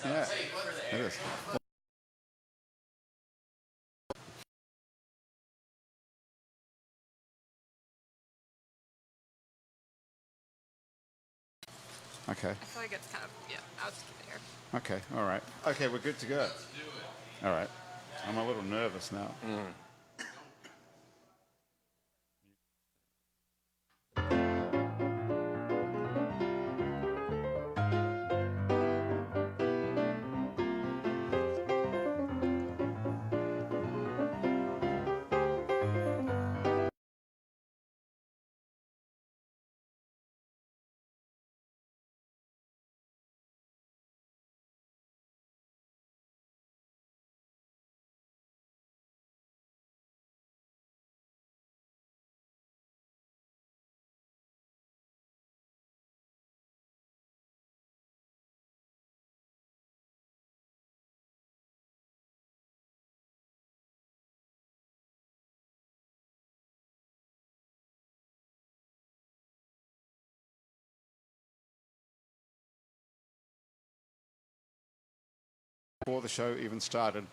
Yeah, it is. Okay. I feel like it's kind of, I'll just keep it here. Okay. All right. Okay, we're good to go. All right. I'm a little nervous now. Before the show even started,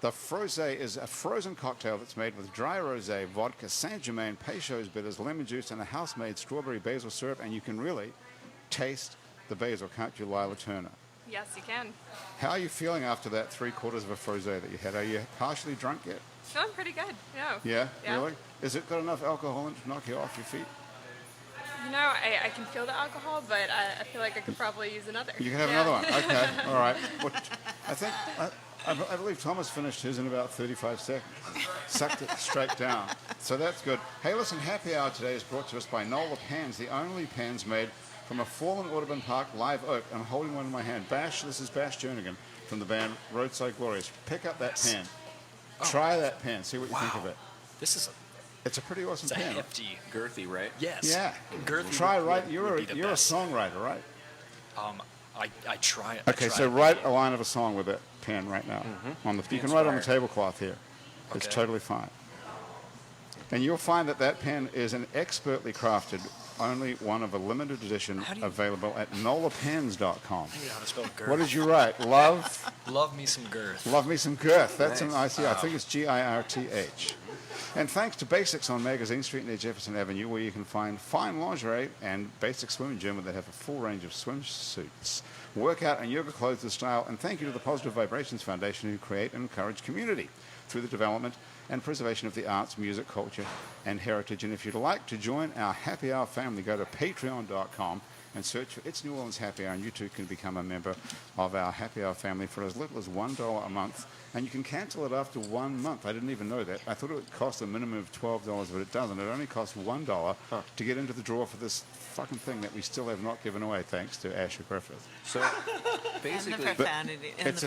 the frosé is a frozen cocktail that's made with dry rosé, vodka, Saint-Germain, Peychaud's bitters, lemon juice, and a house-made strawberry basil syrup, and you can really taste the basil, can't you, Lila Turner? Yes, you can. How are you feeling after that 3/4 of a frosé that you had? Are you partially drunk yet? Feeling pretty good. Yeah? Really? Is it got enough alcohol in it to knock you off your feet? You know, I can feel the alcohol, but I feel like I could probably use another. You can have another one. Okay, all right. Well, I believe Thomas finished his in about 35 seconds. Sucked it straight down. So that's good. Hey, listen, Happy Hour today is brought to us by NOLA pans, the only pans made from a fallen Audubon Park live oak. I'm holding one in my hand. This is Bash Jernigan from the band Roadside Glories. Pick up that pan. Try that pan. See what you think of it. It's a pretty awesome pen. It's a hefty, girthy, right? Yes. Yeah. Girthy. Try you're a songwriter, right? I try it. Okay, so write a line of a song with that pen right now. You can write on the tablecloth here. Okay. It's totally fine. And you'll find that pen is an expertly crafted, only one of a limited edition available at nolapens.com. I don't know how to spell girth. What did you write? Love me some girth. Love me some girth. That's nice. I think it's Girth. And thanks to Basics on Magazine Street near Jefferson Avenue, where you can find fine lingerie and basic swimming gym that have a full range of swimsuits, workout and yoga clothes to style. And thank you to the Positive Vibrations Foundation, who create and encourage community through the development and preservation of the arts, music, culture, and heritage. And if you'd like to join our Happy Hour family, go to patreon.com and search for It's New Orleans Happy Hour, and you too can become a member of our Happy Hour family for as little as $1 a month. And you can cancel it after 1 month. I didn't even know that. I thought it would cost a minimum of $12, but it doesn't. It only costs $1 to get into the draw for this fucking thing that we still have not given away, thanks to Asher Griffith. So basically, it's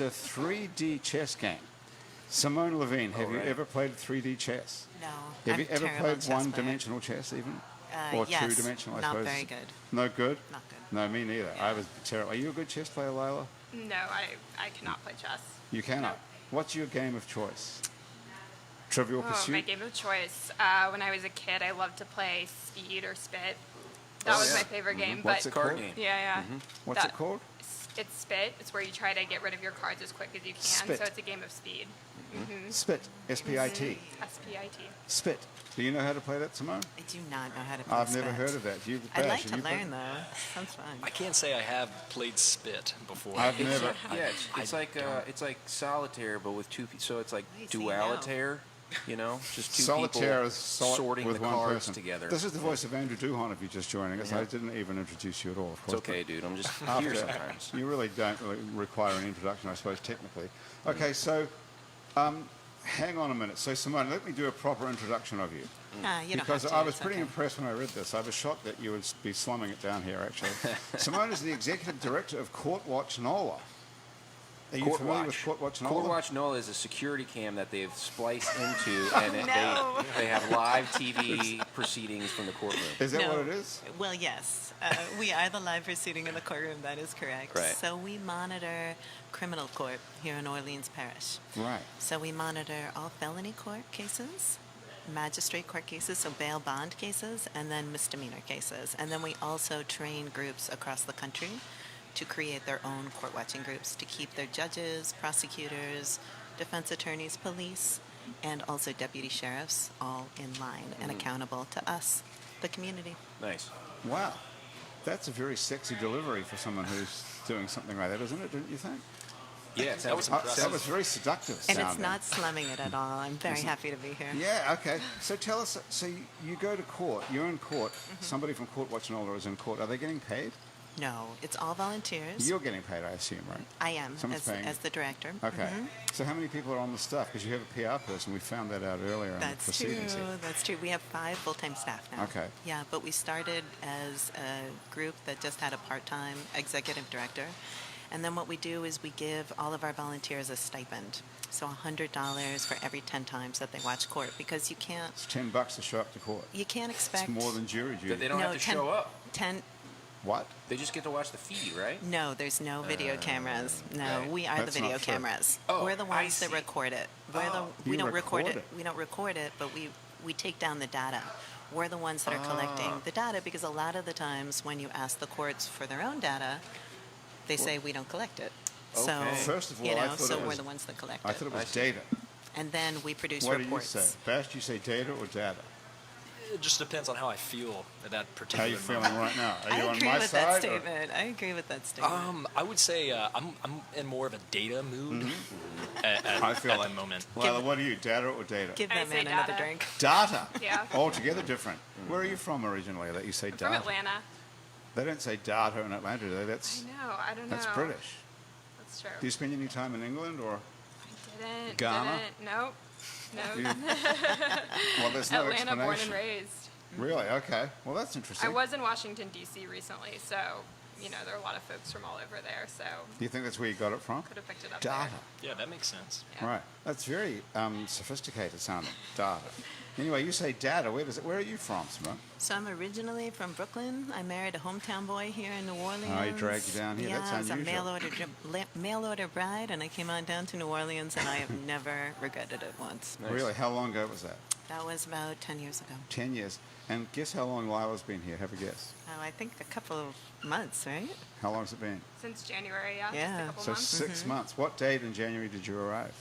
a 3D chess game. Simone Levine, have you ever played 3D chess? No. Have you ever played one-dimensional chess even? Or yes, two-dimensional, I suppose? Not very good. No good? Not good. No, me neither. I was terrible. Are you a good chess player, Lila? No, I cannot play chess. You cannot? No. What's your game of choice? Trivial Pursuit? My game of choice. When I was a kid, I loved to play Speed or Spit. That was my favorite game. What's it called? Yeah. What's it called? It's Spit. It's where you try to get rid of your cards as quick as you can. Spit. So it's a game of speed. Spit. S-P-I-T. S-P-I-T. Spit. Do you know how to play that, Simone? I do not know how to play I've Spit. never heard of that. I'd like to learn, though. Sounds fun. I can't say I have played Spit before. I've never. It's like solitaire, but with two people. So it's like dualitaire. You know, just two Solitaire people sorting with the one cards person. together. This is the voice of Andrew Duhon, if you're just joining us. I didn't even introduce you at all, of course. It's okay, dude. I'm just here sometimes. You really don't require an introduction, I suppose, technically. Okay, so hang on a minute. So, Simone, let me do a proper introduction of you. Because I was pretty impressed when I read this. I was shocked that you would be slumming it down here, actually. Simone is the executive director of Court Watch NOLA. Are you familiar with Court Watch NOLA? Court Watch NOLA is a security cam that they've spliced into, and they have live TV proceedings from the courtroom. Is that what it is? Well, yes. We are the live proceeding in the courtroom. That is correct. Right. So we monitor criminal court here in Orleans Parish. Right. So we monitor all felony court cases, magistrate court cases, so bail bond cases, and then misdemeanor cases. And then we also train groups across the country to create their own court watching groups to keep their judges, prosecutors, defense attorneys, police, and also deputy sheriffs all in line and accountable to us, the community. Nice. Wow. That's a very sexy delivery for someone who's doing something like that, isn't it, don't you think? Yeah, That was That impressive. was very seductive And sounding. it's not slumming it at all. I'm very happy to be here. Yeah, okay. So tell us, so you go to court, you're in court, somebody from Court Watch NOLA is in court. Are they getting paid? No, it's all volunteers. You're getting paid, I assume, right? I am, Someone's paying you. as the director. Okay. So how many people are on the staff? Because you have a PR person. We found that out earlier in the That's true. proceedings here. That's true. We have 5 full-time staff now. Okay. Yeah, but we started as a group that just had a part-time executive director. And then what we do is we give all of our volunteers a stipend. So $100 for every 10 times that they watch court, because you can't It's $10 to show up to court. expect It's more than jury duty. They don't have to show up. 10 What? They just get to watch the feed, right? No, there's no video cameras. No, right. we are That's the video not true. cameras. Oh, We're the I ones that see. record it. You We don't record record it. it. We don't record it, but we take down the data. We're the ones that are collecting the data, because a lot of the times when you ask the courts for their own data, they say we don't collect it. So, Okay. First of all, you I know, thought so it was- we're the ones that collect I it. thought it was I see. data. And then we produce What reports. do you say? Bash, do you say data or data? It just depends on how I feel at that How particular are you feeling moment. right now? Are I you on agree my with side? that or- statement. I agree with that statement. I would say I'm in more of a data mood at I feel at like the moment. Well, what are you, data or data? Give I that say man another data. drink. Data. Yeah. Altogether different. Where are you from originally that you say I'm data? from Atlanta. They don't say data in Atlanta, do they? I That's know. I don't know. that's British. That's true. Do you spend any time in England or? I didn't. Ghana? Nope. You, No. well, there's no Atlanta, born and explanation. raised. Really? Okay. Well, that's interesting. I was in Washington, D.C. recently, so, you know, there are a lot of folks from all over there, so Do you think that's where you got it from? could have picked it up Data. Yeah, that makes sense. there. Yeah. Right. That's very sophisticated sounding. Data. Anyway, you say data. Where are you from, Simone? So I'm originally from Brooklyn. I married a hometown boy here in New Orleans. Oh, he dragged you down here. Yeah, That's I was a unusual. mail order bride, and I came on down to New Orleans, and I have never regretted it once. Nice. Really? How long ago was that? That was about 10 years ago. 10 years. And guess how long Lila's been here? Have a guess. Oh, I think a couple of months, right? How long has it been? Since January, yeah. Yeah. Just a couple So months. 6 months. What date in January did you arrive?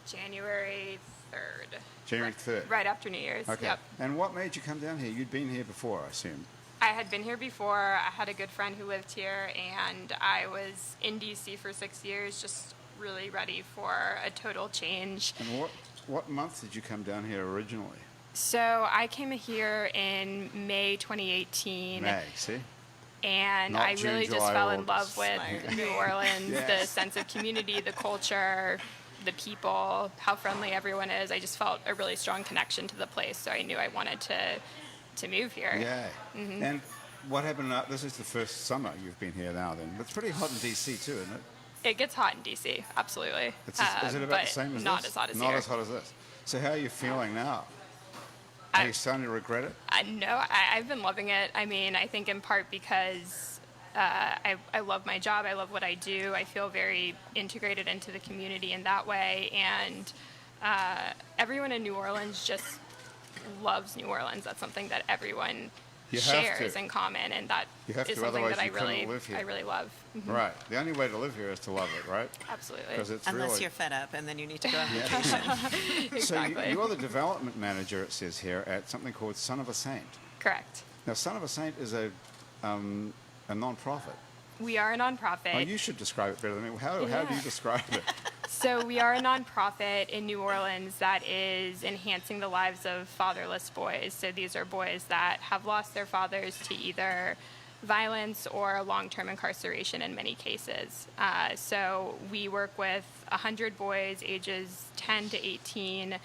January 3rd. January 3rd. Right after New Year's. Okay. Yep. And what made you come down here? You'd been here before, I assume. I had been here before. I had a good friend who lived here, and I was in D.C. for 6 years, just really ready for a total change. And what month did you come down here originally? So I came here in May 2018. May, see? And Not I June, really just July, fell in August. love with New Orleans, Yes. the sense of community, the culture, the people, how friendly everyone is. I just felt a really strong connection to the place, so I knew I wanted to move here. Yeah. Mm-hmm. And what happened? This is the first summer you've been here now. Then it's pretty hot in DC too, isn't it? It gets hot in DC, absolutely. Is it about but the same as not this? as hot as Not here. as hot as this. So how are you feeling now? Are you starting to regret it? No, I've been loving it. I mean, I think in part because I love my job. I love what I do. I feel very integrated into the community in that way. And everyone in New Orleans just loves New Orleans. That's something that everyone You have shares to. in common, and that You have is to, something otherwise that you couldn't live here. I really love. Right. The only way to live here is to love it, right? Absolutely. Because it's Unless really. you're fed up, and then you need to go on vacation. So Exactly. you're the development manager, it says here, at something called Son of a Saint. Correct. Now, Son of a Saint is a non-profit. We are a nonprofit. Oh, you should describe it better than me. How do Yeah. you describe it? So we are a nonprofit in New Orleans that is enhancing the lives of fatherless boys. So these are boys that have lost their fathers to either violence or long-term incarceration in many cases. So we work with 100 boys ages 10 to 18.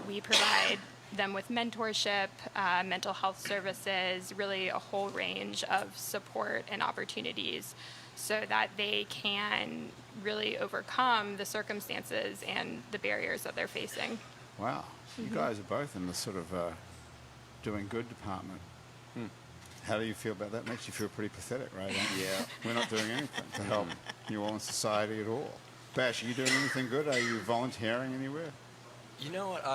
We provide them with mentorship, mental health services, really a whole range of support and opportunities so that they can really overcome the circumstances and the barriers that they're facing. Wow. So you guys are both in the sort of doing good department. How do you feel about that? Makes you feel pretty pathetic, right? Yeah. We're not doing anything to help New Orleans society at all. Bash, are you doing anything good? Are you volunteering anywhere? You know what?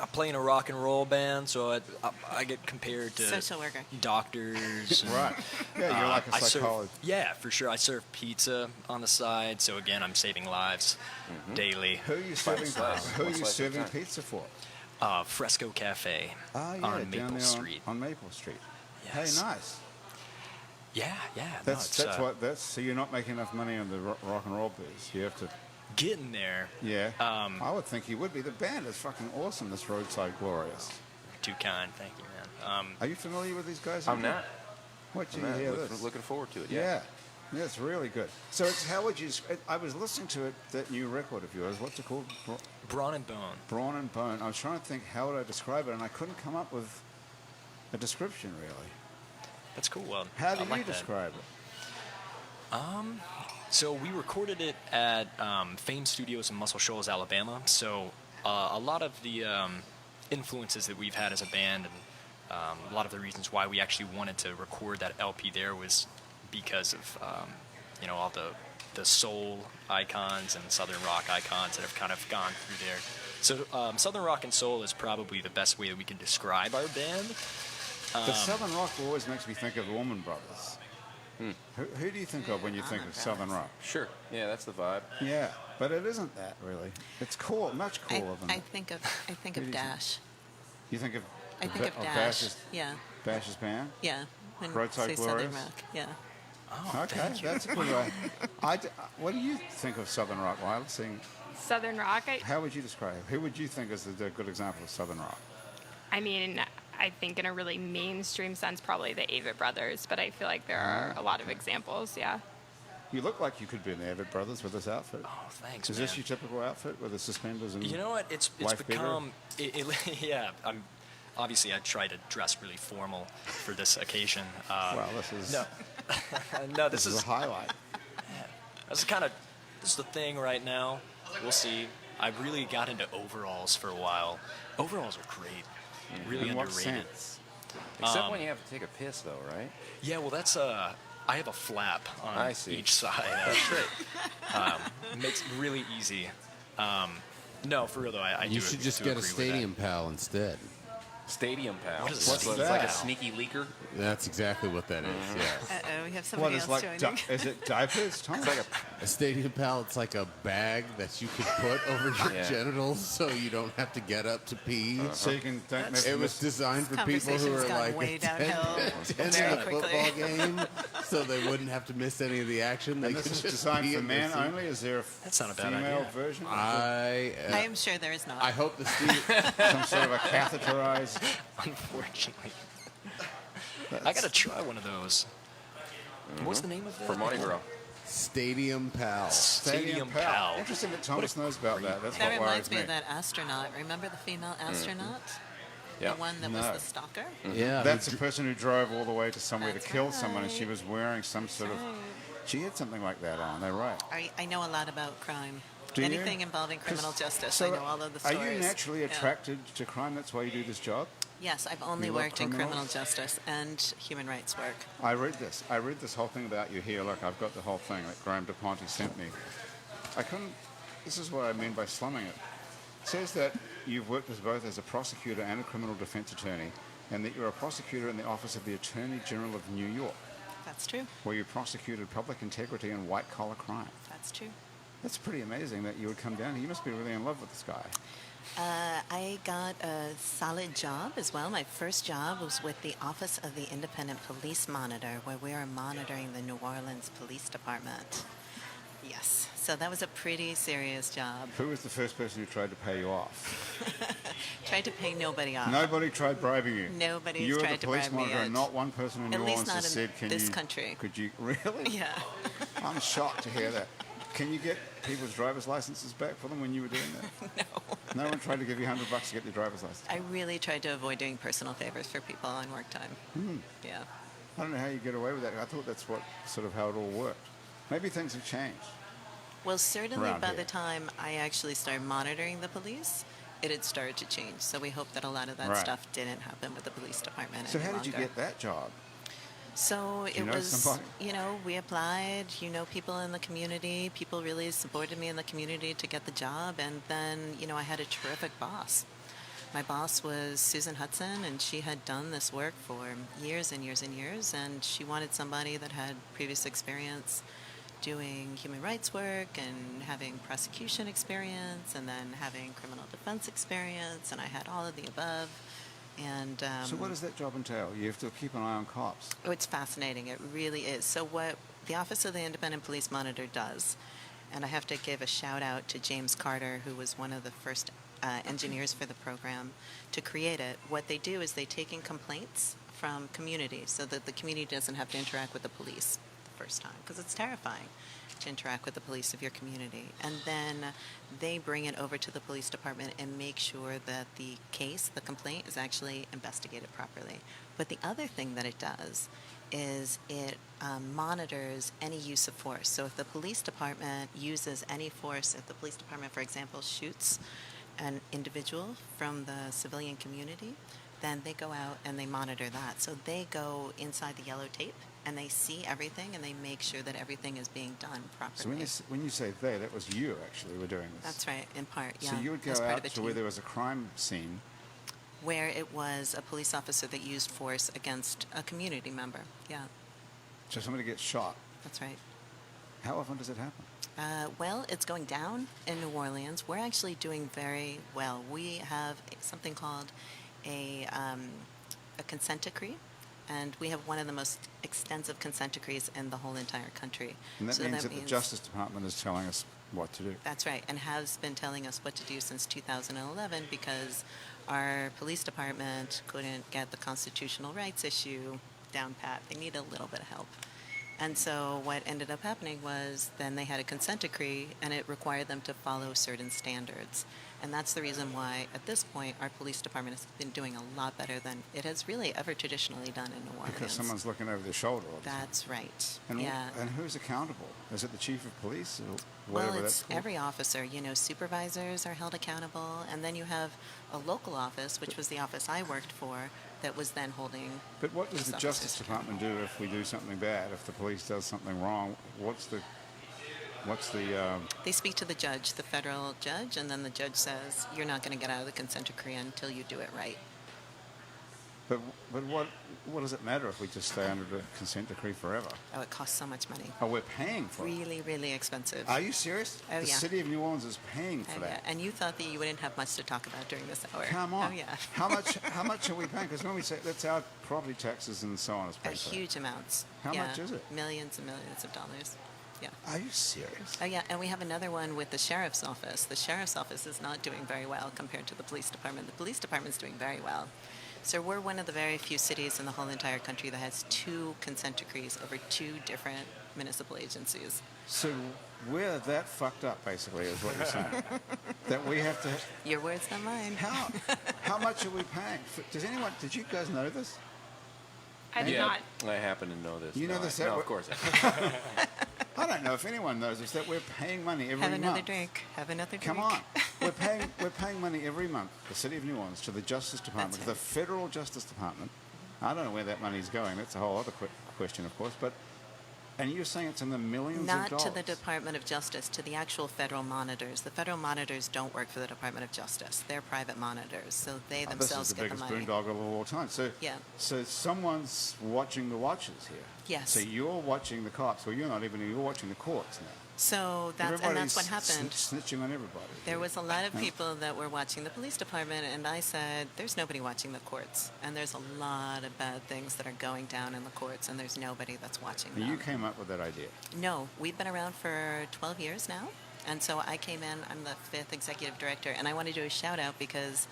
I play in a rock and roll band, so I get compared to Social worker. doctors. And, Right. Yeah, you're like a I serve, psychologist. yeah, for sure. I serve pizza on the side, so again, I'm saving lives daily. Who are you serving? slice. Who are One you slice at a serving time. pizza for? Fresco Cafe Oh, yeah, on down Maple there Street. On Maple Street. Yes. Hey, nice. Yeah. That's so you're not making enough money on the rock and roll biz. You have to. Getting there. Yeah. I would think you would be. The band is fucking awesome. This Roadside Glorious. Too kind, thank you, man. Are you familiar with these guys? I'm not. What do I'm you not. hear Looking, this? looking forward to it. Yeah. Yeah, it's really good. So it's how would you? I was listening to it. That new record of yours. What's it called? Brawn and Bone. Brawn and Bone. I was trying to think how would I describe it, and I couldn't come up with a description really. That's cool. Well, How do I you like that. describe it? So we recorded it at Fame Studios in Muscle Shoals, Alabama. So a lot of the influences that we've had as a band, and a lot of the reasons why we actually wanted to record that LP there was because of all the soul icons and southern rock icons that have kind of gone through there. So southern rock and soul is probably the best way that we can describe our band. The Southern Rock always makes me think of the Allman Brothers. Who do you think of when you think of Southern Rock? Sure. Yeah, that's the vibe. Yeah, but it isn't that really. It's cool, much cooler than. I think of Dash. You think of. I think of Dash. Bash's, Yeah. Bash's band. Yeah. When Roadside say Southern Glorious? Rock. Yeah. Oh, Okay, thank you. that's a good way. What do you think of Southern Rock, Lila? Southern rock. How would you describe it? Who would you think is a good example of Southern Rock? I mean, I think in a really mainstream sense, probably the Avett Brothers, but I feel like there are a lot of examples. Yeah. You look like you could be in the Avett Brothers with this outfit. Oh, thanks, Is man. this your typical outfit with the suspenders and? You know what? It's wife beater? become yeah. Obviously, I try to dress really formal for this occasion. Well, this is no, this is a highlight. this is the thing right now. We'll see. I really got into overalls for a while. Overalls are great. Really In what underrated. sense? Except when you have to take a piss, though, right? Yeah, well, that's I have a flap on I see. each side. That's great. Makes it really easy. No, for real though, I do. You should just do get a agree with Stadium Pal instead. Stadium Pal. What is What's Stadium that? Like a Pal? sneaky leaker? That's exactly what that is. Yeah. Uh-oh, we have What somebody is else like? joining. Is it diapers, Tom? It's like A Stadium Pal, it's like a bag that you could put over your Yeah. genitals so you don't have to get up to pee. So you can don't miss. It was designed for This people who conversation's are gone like way downhill attending very a quickly. football game, so they wouldn't have to miss any of the action. They And could this is just designed pee for in their men seat. only. Is there a That's not a bad female idea. version? I I am sure there is not. I hope the Stadium. Some sort of a catheterized. Unfortunately, I gotta try one of those. What's the name of that? for Mardi Gras. Stadium Pal. Stadium Pal. Interesting that Thomas knows about that. That's that what reminds worries me me. of that astronaut. Remember the female astronaut? Yeah. The one that was No. the stalker? Yeah, That's the person who drove all the way to somewhere That's to kill someone, and she right. was wearing some sort of. She had something like that on. They're right. I know a lot about crime. Do you? Anything involving criminal justice. So I know all of the are stories. you naturally Yeah. attracted to crime? That's why you do this job. Yes, I've only You love worked in criminal criminals? justice and human rights work. I read this. I read this whole thing about you here. Look, I've got the whole thing that Graham DePonte sent me. I couldn't. This is what I mean by slumming it. It says that you've worked as both as a prosecutor and a criminal defense attorney, and that you're a prosecutor in the Office of the Attorney General of New York, That's true. where you prosecuted public integrity and white-collar crime. That's true. That's pretty amazing that you would come down here. You must be really in love with this guy. I got a solid job as well. My first job was with the Office of the Independent Police Monitor, where we were monitoring the New Orleans Police Department. Yes, so that was a pretty serious job. Who was the first person who tried to pay you off? Tried to pay nobody off. Nobody tried bribing you. Nobody's You were tried the to police bribe me monitor, yet. and not one person in At New least Orleans not has in said, "Can this you?" country. Could you really? Yeah. I'm shocked to hear that. Can you get people's driver's licenses back for them when you were doing that? No. No one tried to give you $100 to get your driver's license. I really tried to avoid doing personal favors for people on work time. Yeah. I don't know how you get away with that. I thought that's what sort of how it all worked. Maybe things have changed. Well, certainly Around by here. the time I actually started monitoring the police, it had started to change. So we hope that a lot of that Right. stuff didn't happen with the police department So any how did you longer. get that job? So Do you it know was, somebody? we applied, people in the community. People really supported me in the community to get the job. And then, I had a terrific boss My boss was Susan Hudson, and she had done this work for years and years and years, and she wanted somebody that had previous experience doing human rights work and having prosecution experience and then having criminal defense experience, and I had all of the above. And So what does that job entail? You have to keep an eye on cops. oh, it's fascinating. It really is. So what the Office of the Independent Police Monitor does, and I have to give a shout out to James Carter, who was one of the first engineers for the program to create it. What they do is they take in complaints from community so that the community doesn't have to interact with the police the first time, because it's terrifying to interact with the police of your community. And then they bring it over to the police department and make sure that the case, the complaint, is actually investigated properly. But the other thing that it does is it monitors any use of force. So if the police department uses any force, if the police department, for example, shoots an individual from the civilian community, then they go out and they monitor that. So they go inside the yellow tape and they see everything and they make sure that everything is being done properly. So when you say they, that was you actually were doing this. That's right, in part, yeah. So you would go as part out of a to where team. there was a crime scene. Where it was a police officer that used force against a community member, yeah, So somebody gets shot. that's right. How often does it happen? Well, it's going down in New Orleans. We're actually doing very well. We have something called a consent decree, and we have one of the most extensive consent decrees in the whole entire country. And that So means that the Justice Department is telling us what to do. That's right, and has been telling us what to do since 2011 because our police department couldn't get the constitutional rights issue down pat. They need a little bit of help. And so what ended up happening was then they had a consent decree and it required them to follow certain standards. And that's the reason why at this point our police department has been doing a lot better than it has really ever traditionally done in New Orleans. Because someone's looking over their shoulder all the time. That's right. And, yeah. and who's accountable? Is it the chief of police or Well, whatever it's that's called? every officer. You know, supervisors are held accountable, and then you have a local office, which was the office I worked for, that was then holding. But what does the police Justice officers Department do if we do something bad? If the police does something wrong, what's the They speak to the judge, the federal judge, and then the judge says, you're not going to get out of the consent decree until you do it right. but what does it matter if we just stay under the consent decree forever? Oh, it costs so much money. Oh, we're paying for it. Really, really expensive. Are you serious? Oh, the yeah. city of New Orleans is paying for Oh, that. yeah. And you thought that you wouldn't have much to talk about during this hour. Come on. Oh, yeah. How much are we paying? Because when we say that's our property taxes and so on is paid for. Huge amounts. How Yeah. much is it? Millions and millions of dollars. Yeah. Are you serious? Oh, yeah, and we have another one with the sheriff's office. The sheriff's office is not doing very well compared to the police department. The police department's doing very well. So we're one of the very few cities in the whole entire country that has 2 consent decrees over 2 different municipal agencies. So we're that fucked up, basically, is what you're saying. That we have to. Your words, not mine. How much are we paying? Did you guys know this? I did not. I happen to know this. You know No, this, No, that of we- course. I don't know if anyone knows this, that we're paying money every Have month. another drink. Have another drink. Come on. We're paying money every month, the City of New Orleans, to the Justice Department, That's to the right. Federal Justice Department. I don't know where that money's going. That's a whole other question, of course. And you're saying it's in the millions of Not dollars. to the Department of Justice, to the actual federal monitors. The federal monitors don't work for the Department of Justice. They're private monitors, so they themselves This is the get the biggest money. boondoggle of all time. So, Yeah. so someone's watching the watchers here. Yes. So you're watching the cops. Well, you're not even. You're watching the courts now. So that's what happened. Snitching on everybody. There was a lot of people that were watching the police department, and I said, there's nobody watching the courts. And there's a lot of bad things that are going down in the courts, and there's nobody that's watching And them. you came up with that idea. No, we've been around for 12 years now. And so I came in, I'm the 5th executive director, and I want to do a shout out because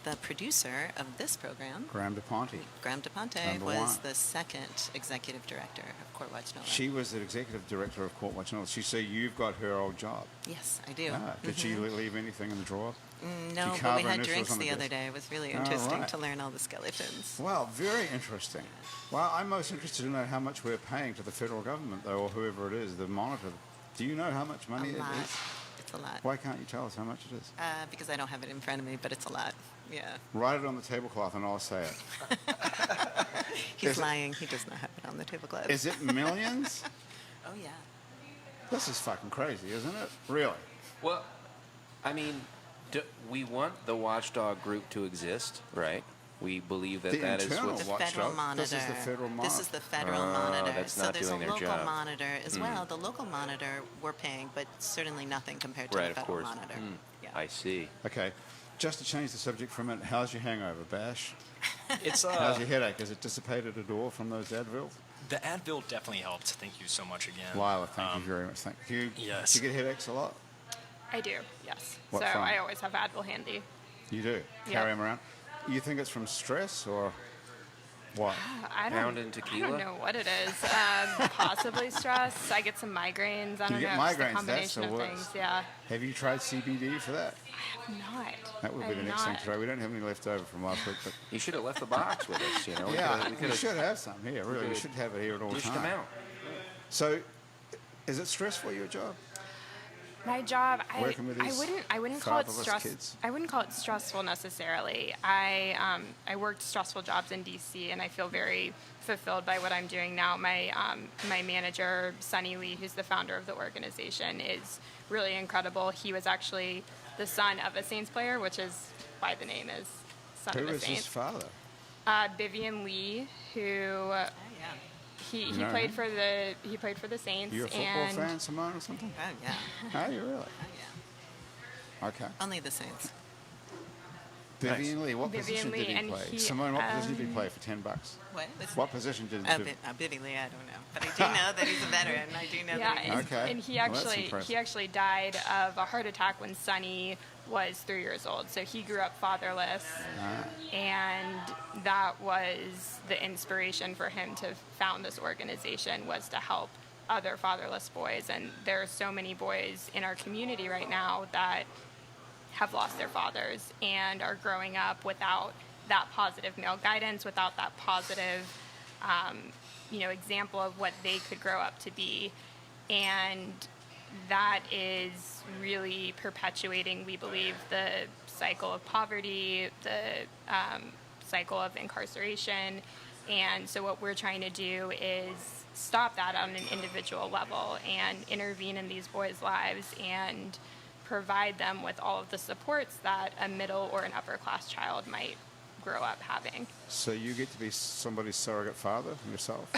the producer of this program, Graham DePonte. Graham DePonte, Number was one. the 2nd executive director of Court Watch NOLA. She was the executive director of Court Watch NOLA. She said you've got her old job. Yes, I do. Did she leave anything in the drawer? No, She but carved we her had initials drinks on the the other desk. day. It was really Oh, interesting right. to learn all the skeletons. Well, very interesting. Well, I'm most interested to know how much we're paying to the federal government, though, or whoever it is, the monitor. Do you know how much money A it lot. is? It's a lot. Why can't you tell us how much it is? Because I don't have it in front of me, but it's a lot. Yeah. Write it on the tablecloth and I'll say it. He's Is it- lying. He does not have it on the tablecloth. Is it millions? Oh, yeah. This is fucking crazy, isn't it? Really? Well, I mean, We want the watchdog group to exist, right? We believe that The that is internal what's... The watchdog. federal monitor. This is the federal monitor. This is the federal monitor. that's so not there's doing a their local job. monitor as well. The local monitor we're paying, but certainly nothing compared to Right, the of federal course. monitor. Yeah. I see. Okay, just to change the subject for a minute, how's your hangover, Bash? It's How's your headache? Has it dissipated at all from those Advils? the Advil definitely helped. Thank you so much again. Lila, thank you very much. Thank you. Yes. Do you get headaches a lot? I do, yes. What so from? I always have Advil handy. You do? Yeah. Carry them around? You think it's from stress or what? I Pound don't, and I tequila? don't know what it is. Possibly stress. I get some migraines. I You don't get know. It's migraines, a combination that's of the things. worst. Yeah. Have you tried CBD for that? I'm not. That would be I'm the next thing not. to try. We don't have any left over from last week, but You should have left the box with us, you know? yeah, we could've should have some here. Really, we could've should have it here at all dished them times. out. So, is it stressful your job? My job, Working with these I wouldn't call it fatherless stress. kids? I wouldn't call it stressful necessarily. I worked stressful jobs in DC, and I feel very fulfilled by what I'm doing now. My manager, Sonny Lee, who's the founder of the organization, is really incredible. He was actually the son of a Saints player, which is why the name is Son Who of a is his Saints. father? Vivian Lee, who Oh, yeah. he know played him? for the Saints. You a football and fan, Simone, or something? Oh, yeah. Are you really? Oh, yeah. Okay. Only the Saints. Vivian Lee, what Vivian position Lee, did he and play? he, Simone, what position did he play for $10? What position did Biddy Lee, I don't know. But I do know that he's a veteran. I do know Yeah, that and, Okay. and he Well, that's actually impressive. died of a heart attack when Sonny was 3 years old. So he grew up fatherless, and that was the inspiration for him to found this organization, was to help other fatherless boys. And there are so many boys in our community right now that have lost their fathers and are growing up without that positive male guidance, without that positive example of what they could grow up to be. And that is really perpetuating, we believe, the cycle of poverty, the cycle of incarceration. And so what we're trying to do is stop that on an individual level and intervene in these boys' lives and provide them with all of the supports that a middle or an upper class child might grow up having. So you get to be somebody's surrogate father yourself?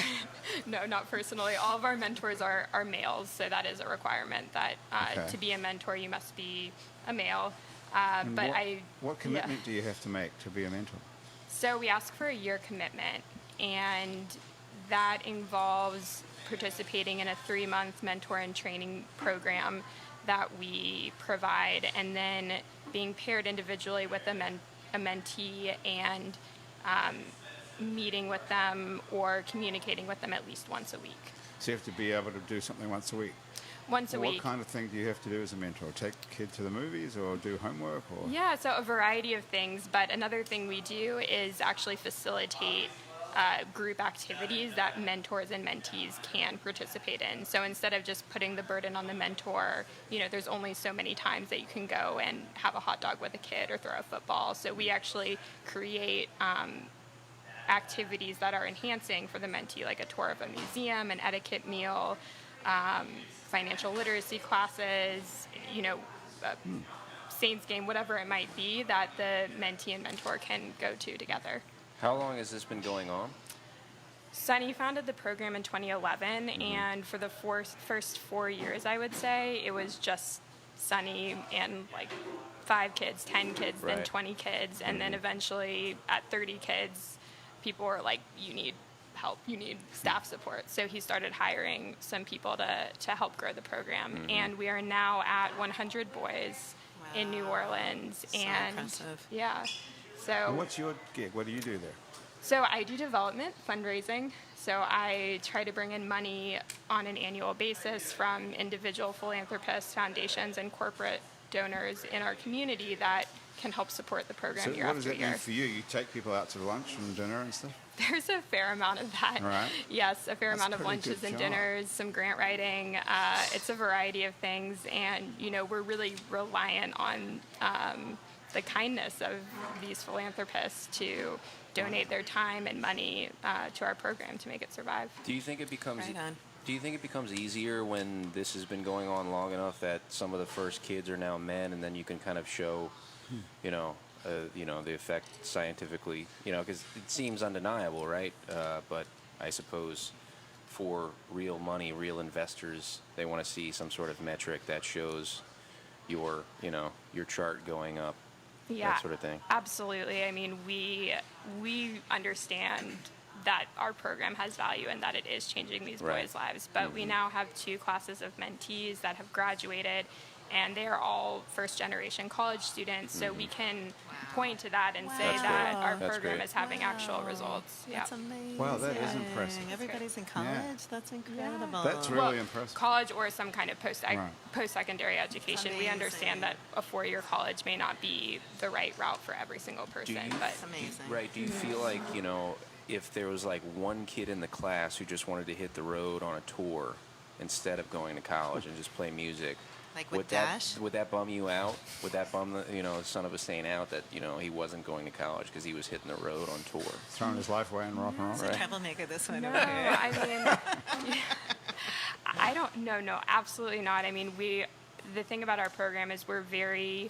No, not personally. All of our mentors are males, so that is a requirement that Okay. to be a mentor, you must be a male. And But what commitment do you have to make to be a mentor? So we ask for a year commitment, and that involves participating in a 3-month mentor and training program that we provide, and then being paired individually with a mentee and meeting with them or communicating with them at least once a week. So you have to be able to do something once a week. Once a What week. kind of thing do you have to do as a mentor? Take a kid to the movies or do homework? Or Yeah, so a variety of things, but another thing we do is actually facilitate group activities that mentors and mentees can participate in. So instead of just putting the burden on the mentor, there's only so many times that you can go and have a hot dog with a kid or throw a football. So we actually create activities that are enhancing for the mentee, like a tour of a museum, an etiquette meal, financial literacy classes, Saints game, whatever it might be, that the mentee and mentor can go to together. How long has this been going on? Sonny founded the program in 2011, and for the first 4 years, I would say, it was just Sonny and like 5 kids, 10 kids, then Right. 20 kids, and then eventually at 30 kids, people were like, you need help, you need staff support. So he started hiring some people to help grow the program, and we are now at 100 boys in New Orleans. So and impressive. Yeah. So And what's your gig? What do you do there? So I do development, fundraising. So I try to bring in money on an annual basis from individual philanthropists, foundations, and corporate donors in our community that can help support the program So year what does after that mean year. for you? You take people out to lunch and dinner and stuff? There's a fair amount of that. Right. Yes, a fair That's amount of pretty lunches good and job. dinners, some grant writing. It's a variety of things, and we're really reliant on the kindness of these philanthropists to donate their time and money to our program to make it survive. Do you think it becomes Right on. Do you think it becomes easier when this has been going on long enough that some of the first kids are now men, and then you can kind of show, the effect scientifically, because it seems undeniable, right? But I suppose for real money, real investors, they want to see some sort of metric that shows your chart going up, that sort of thing. Absolutely. I mean, we understand that our program has value and that it is changing these boys' lives. But we now have 2 classes of mentees that have graduated, and they are all first-generation college students. So we can point to that and say that our program is having actual results. That's amazing. Wow, that is impressive. Everybody's in college? Yeah. That's incredible. That's really impressive. College or some kind of post-secondary education. We understand that a 4-year college may not be the right route for every single person. But That's amazing. Right. Do you feel like, if there was like one kid in the class who just wanted to hit the road on a tour instead of going to college and just play music, Like with Dash? Would that bum you out? Would that bum the son of a saint out that he wasn't going to college because he was hitting the road on tour? Throwing his life away in rock and roll. It's a troublemaker, this one no, over here. I mean, I don't know. No, absolutely not. I mean, the thing about our program is we're very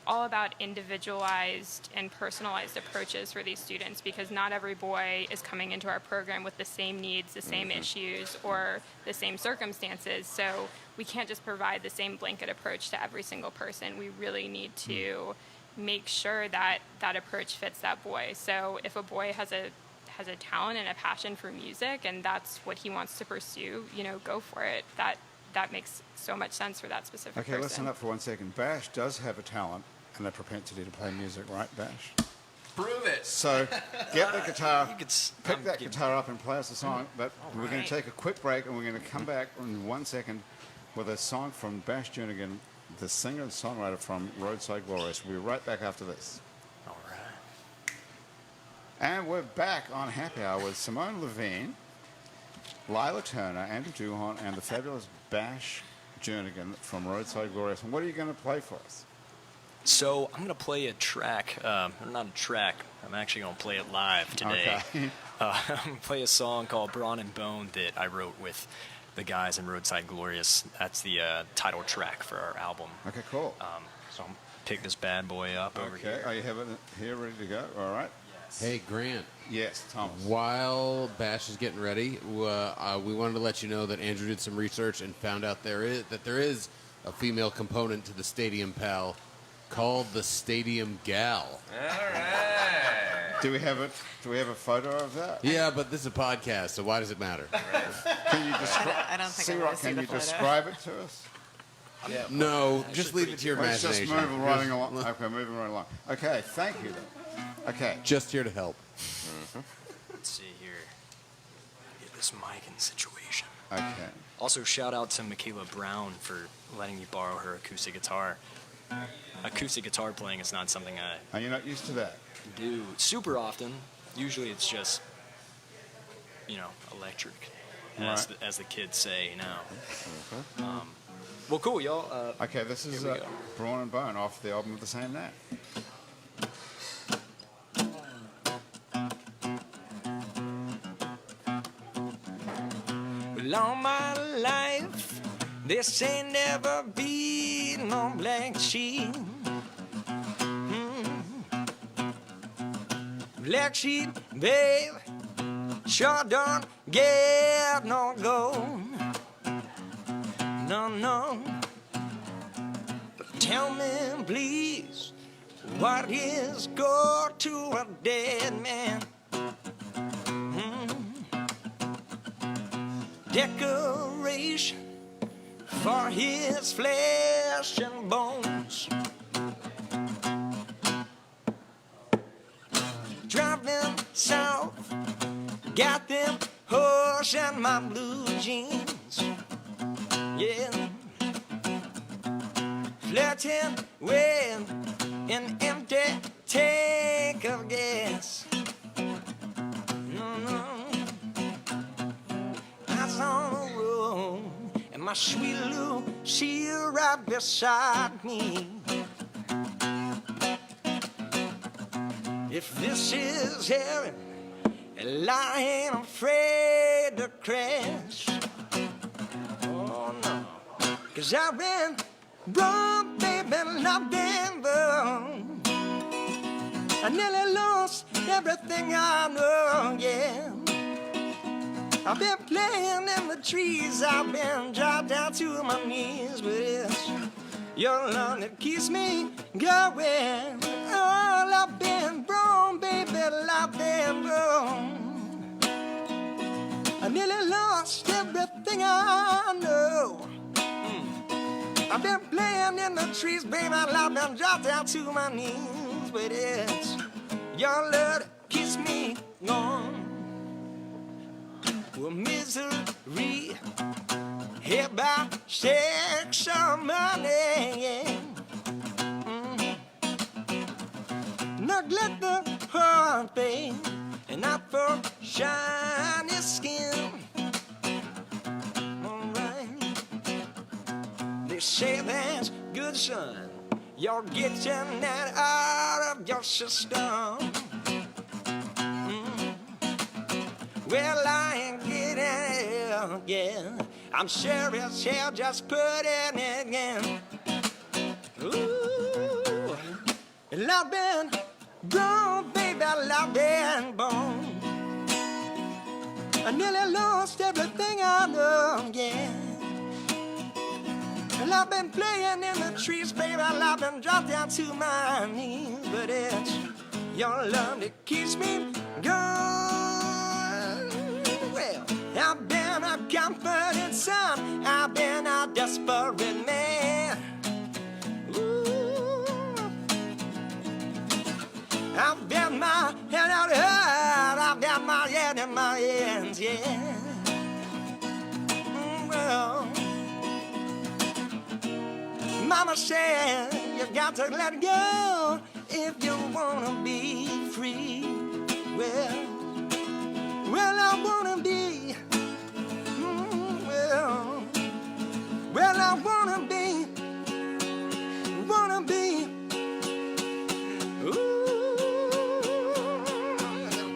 all about individualized and personalized approaches for these students, because not every boy is coming into our program with the same needs, the same issues, or the same circumstances. So we can't just provide the same blanket approach to every single person. We really need to make sure that that approach fits that boy. So if a boy has a talent and a passion for music and that's what he wants to pursue, go for it. That makes so much sense for that specific person. Okay, listen up for 1 second. Bash does have a talent and a propensity to play music, right, Bash? Prove it. So get the guitar, pick that getting- guitar up and play us a song. But we're going to take a quick break and we're going to come back in 1 second with a song from Bash Jernigan, the singer and songwriter from Roadside Glorious. We'll be right back after this. All right. And we're back on Happy Hour with Simone Levine, Lila Turner, Andrew Duhon, and the fabulous Bash Jernigan from Roadside Glorious. And what are you going to play for us? So I'm going to play a track, not a track, I'm actually going to play it live today. Okay. I'm going to play a song called Brawn and Bone that I wrote with the guys in Roadside Glorious. That's the title track for our album. Okay, cool. So I'm pick this bad boy up over Okay, here. are you have it here ready to go? All right. Hey, Grant. Yes, Thomas. While Bash is getting ready, we wanted to let you know that Andrew did some research and found out there is a female component to the Stadium Pal called the Stadium Gal. All right. Do we have it? Do we have a photo of that? Yeah, but this is a podcast, so why does it matter? Can you describe? I don't think I want to see Can the you photo. describe it to us? No, just leave it to your Let's just imagination. move right along. Okay, moving right along. Okay, thank you. Then. Okay. Just here to help. Let's see here. Get this mic in situation. Okay. Also, shout out to Michaela Brown for letting me borrow her acoustic guitar. Acoustic guitar playing is not something I Are you not used to that? do super often. Usually it's just, electric, as the kids say now. Well, cool, y'all. Okay, this is Here we go. Brawn and Bone off the album of the same name. Well, all my life, this ain't never been no blank sheet. Black sheet, babe, sure don't get no gold. No. But tell me, please, what is go to a dead man? Decoration for his flesh and bones. Driving south, got them horse and my blue jeans. Yeah, flirting with an empty tank of gas. No. Eyes on the road, and my sweet Lucille right beside me. If this is heaven, and I ain't afraid to crash. 'Cause I've been broke, baby, and I've been burned. I nearly lost everything I know, yeah. I've been playing in the trees, I've been dropped down to my knees, but it's your love that keeps me going. Oh, I've been wrong, baby, I've been wrong. I nearly lost everything I know. I've been playing in the trees, baby, I've been dropped down to my knees, but it's your love that keeps me going. Well, misery, hit by sex or money, neglect the heart, babe, and not for shiny skin. Alright, they say that's good, son. You're getting that out of your system. Well, I ain't getting it, yeah. I'm sure as hell just putting it in. Ooh, and I've been gone, baby, I've been born. I nearly lost everything I know, yeah. And I've been playing in the trees, baby, I've been dropped down to my knees. But it's your love that keeps me going. Well, I've been a comforted son, I've been a desperate man. Ooh, I've got my head out of heart, I've got my head in my hands, yeah. Well, Mama said you got to let go if you wanna be free. Well, I wanna be. Well, I wanna be. Ooh,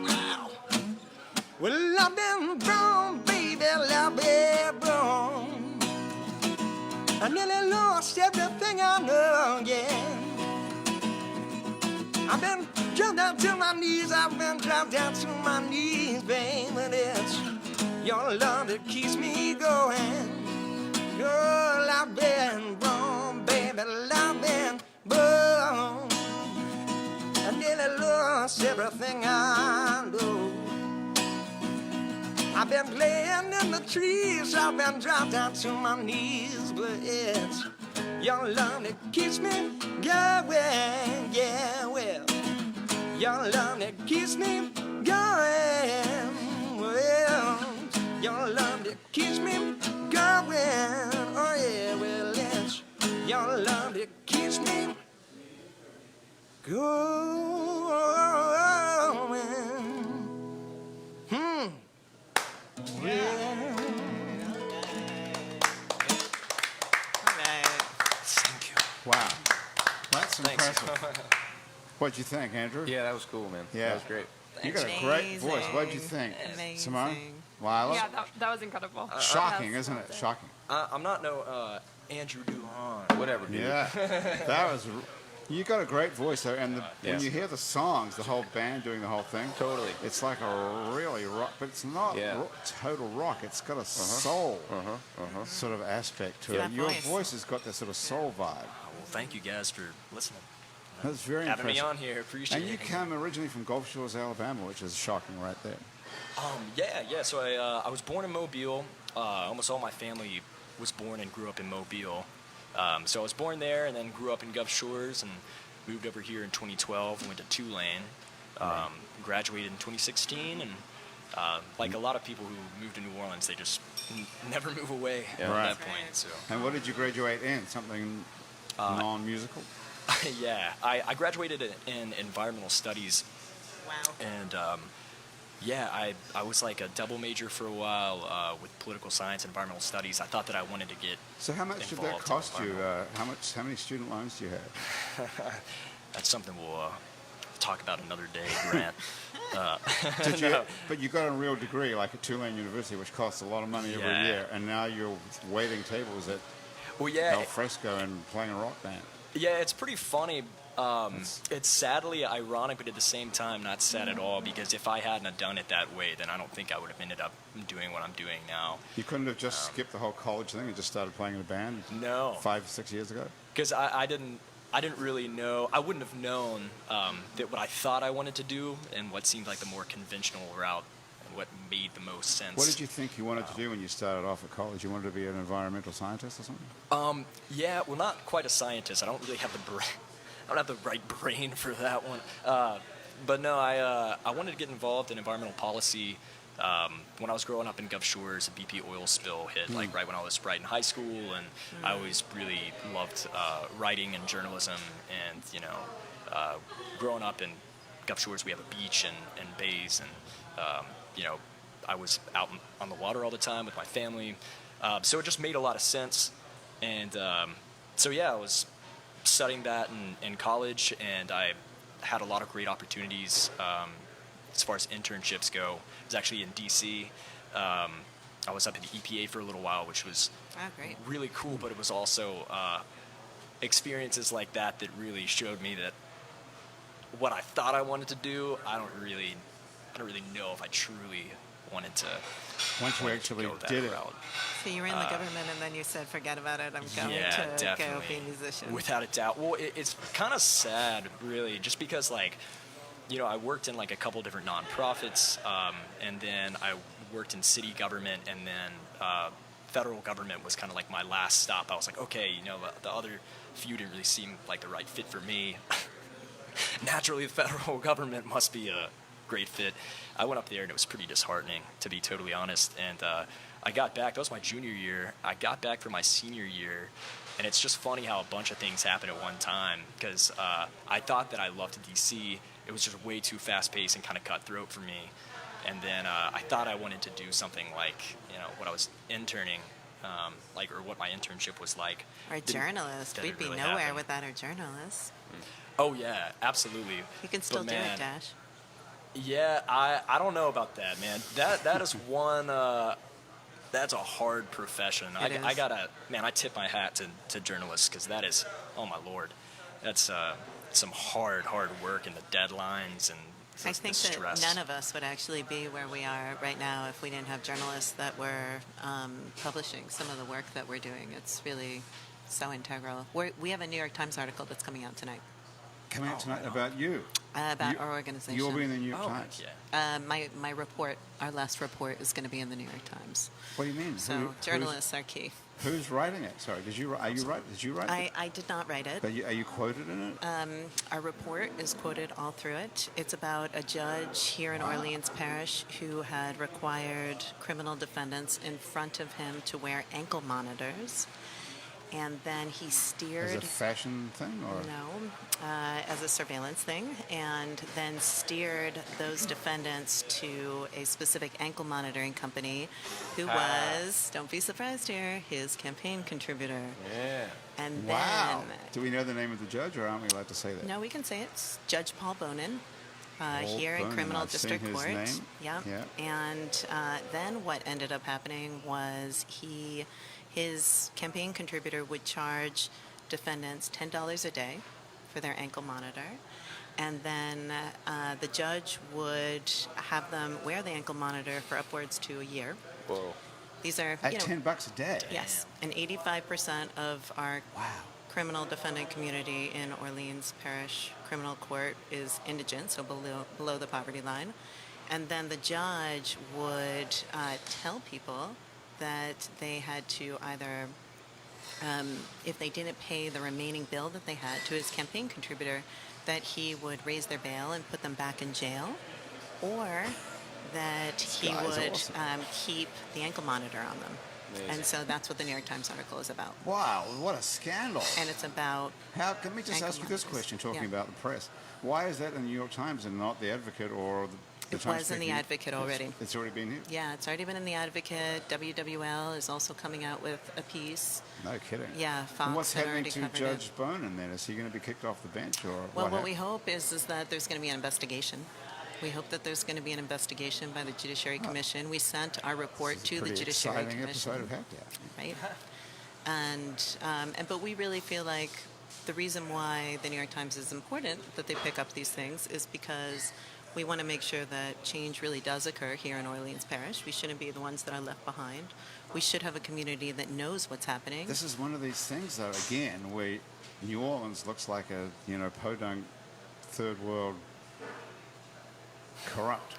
wow. Well, I've been wrong, baby, I've been wrong. I nearly lost everything I know, yeah. I've been dropped down to my knees, I've been dropped down to my knees, baby. It's your love that keeps me going. Girl, I've been wrong, baby, I've been wrong. I nearly lost everything I know. I've been playing in the trees, I've been dropped down to my knees, but it's your love that keeps me going, yeah, well, your love that keeps me going, well, your love that keeps me going, oh yeah, well, it's your love that keeps me going. Yeah. Thank you. Wow. That's Thanks. impressive. What'd you think, Andrew? Yeah, that was cool, man. Yeah. That was great. You got a great voice. What'd you think? Amazing. Simone? Lila? Yeah, that was incredible. Shocking, isn't it? Shocking. I'm not no Andrew Duhan. Whatever, dude. Yeah. That was... You got a great voice there, and Yeah. when you hear the songs, the whole band doing the whole thing, Totally. it's like a really rock, but it's not Yeah. total rock. It's got a soul sort of aspect to Yeah. it. Your Voice. voice has got that sort of soul vibe. Well, thank you guys for listening. That's very Having impressive. me on here, appreciate And you it. come originally from Gulf Shores, Alabama, which is shocking right there. Yeah. So I was born in Mobile. Almost all my family was born and grew up in Mobile. So I was born there and then grew up in Gulf Shores and moved over here in 2012 and went to Tulane. Graduated in 2016 and like a lot of people who moved to New Orleans, they just never move away at Right. that point. So And what did you graduate in? Something non-musical? yeah, I graduated in environmental studies. Wow. And I was like a double major for a while with political science and environmental studies. I thought that I wanted to get So how much did that involved in cost you? environmental. How many student loans do you have? That's something we'll talk about another day, Grant. Did you, but you got a real degree, like at Tulane University, which costs a lot of money every Yeah. year, and now you're waiting tables at Well, yeah. al fresco and playing a rock band. Yeah, it's pretty funny. It's sadly ironic, but at the same time not sad at all, because if I hadn't have done it that way, then I don't think I would have ended up doing what I'm doing now. You couldn't have just skipped the whole college thing and just started playing in a band? No. 5-6 years ago? Because I didn't really know. I wouldn't have known that what I thought I wanted to do and what seemed like the more conventional route and what made the most sense. What did you think you wanted to do when you started off at college? You wanted to be an environmental scientist or something? Yeah, well, not quite a scientist. I don't really have the brain. I don't have the right brain for that one. But no, I wanted to get involved in environmental policy. When I was growing up in Gulf Shores, a BP oil spill hit like right when I was right in high school, and I always really loved writing and journalism. And growing up in Gulf Shores, we have a beach and bays, and I was out on the water all the time with my family, so it just made a lot of sense. And so yeah, I was studying that in college, and I had a lot of great opportunities as far as internships go. I was actually in D.C. I was up at the EPA for a little while, which was really cool, but it was also experiences like that really showed me that what I thought I wanted to do, I don't really know if I truly wanted to. Once you actually did it. So you were in the government, and then you said, "Forget about it. I'm going to go be a musician." Without a doubt. Well, it's kind of sad, really, just because, I worked in a couple different nonprofits, and then I worked in city government, and then federal government was kind of like my last stop. I was like, okay, the other few didn't really seem like the right fit for me. Naturally, the federal government must be a great fit. I went up there, and it was pretty disheartening, to be totally honest. And I got back. That was my junior year. I got back for my senior year, and it's just funny how a bunch of things happened at one time, because I thought that I loved D.C. It was just way too fast-paced and kind of cutthroat for me. And then I thought I wanted to do something like, what I was interning, or what my internship was like. Or a journalist. We'd be really nowhere happen. without our journalists. Oh, yeah, absolutely. You can still do it, Dash. Yeah, I don't know about that, man. That is one. That's a hard profession. I gotta, man. I tip my hat to journalists, because that is, oh my lord, that's some hard work, and the deadlines and I think the stress. That none of us would actually be where we are right now if we didn't have journalists that were publishing some of the work that we're doing. It's really so integral. We have a New York Times article that's coming out tonight. Coming out tonight about you. About our organization. You'll be in the New York Times. Yeah. My report, our last report, is going to be in the New York Times. What do you mean? So journalists are key. Who's writing it? Sorry, did you write it? I did not write it. But are you quoted in it? Our report is quoted all through it. It's about a judge here in Orleans Parish who had required criminal defendants in front of him to wear ankle monitors. And then he steered... As a fashion thing? Or? No, as a surveillance thing. And then steered those defendants to a specific ankle monitoring company who was, don't be surprised here, his campaign contributor. Yeah. And wow. then... Do we know the name of the judge, or aren't we allowed to say that? No, we can say it's Judge Paul Bonin. Here Bonin. in Criminal I've District seen his Court. Name. Yeah. And then what ended up happening was his campaign contributor would charge defendants $10 a day for their ankle monitor, and then the judge would have them wear the ankle monitor for upwards to a year. Whoa. These are At $10 a day. Yes, and 85% of our criminal defendant community in Orleans Parish Criminal Court is indigent, so below the poverty line. And then the judge would tell people that they had to either, if they didn't pay the remaining bill that they had to his campaign contributor, that he would raise their bail and put them back in jail, or that he would keep the ankle monitor on them. Amazing. And so that's what the New York Times article is about. Wow, what a scandal. And it's about... Let me just ask you this question, talking about the press. Why is that in the New York Times and not the Advocate or the It was in the Advocate already. It's already been here? Yeah, it's already been in the Advocate. WWL is also coming out with a piece. No kidding. Yeah, Fox and what's had happening already to covered Judge Bonin then? Is he going to be kicked off the bench, or what we hope is that there's going to be an investigation. We hope that there's going to be an investigation by the Judiciary Commission. We sent our report to the Judiciary Commission. Episode of Hacked Out. Right. But we really feel like the reason why the New York Times is important that they pick up these things is because we want to make sure that change really does occur here in Orleans Parish. We shouldn't be the ones that are left behind. We should have a community that knows what's happening. This is one of these things, though, again, where New Orleans looks like a, podunk, third world, corrupt.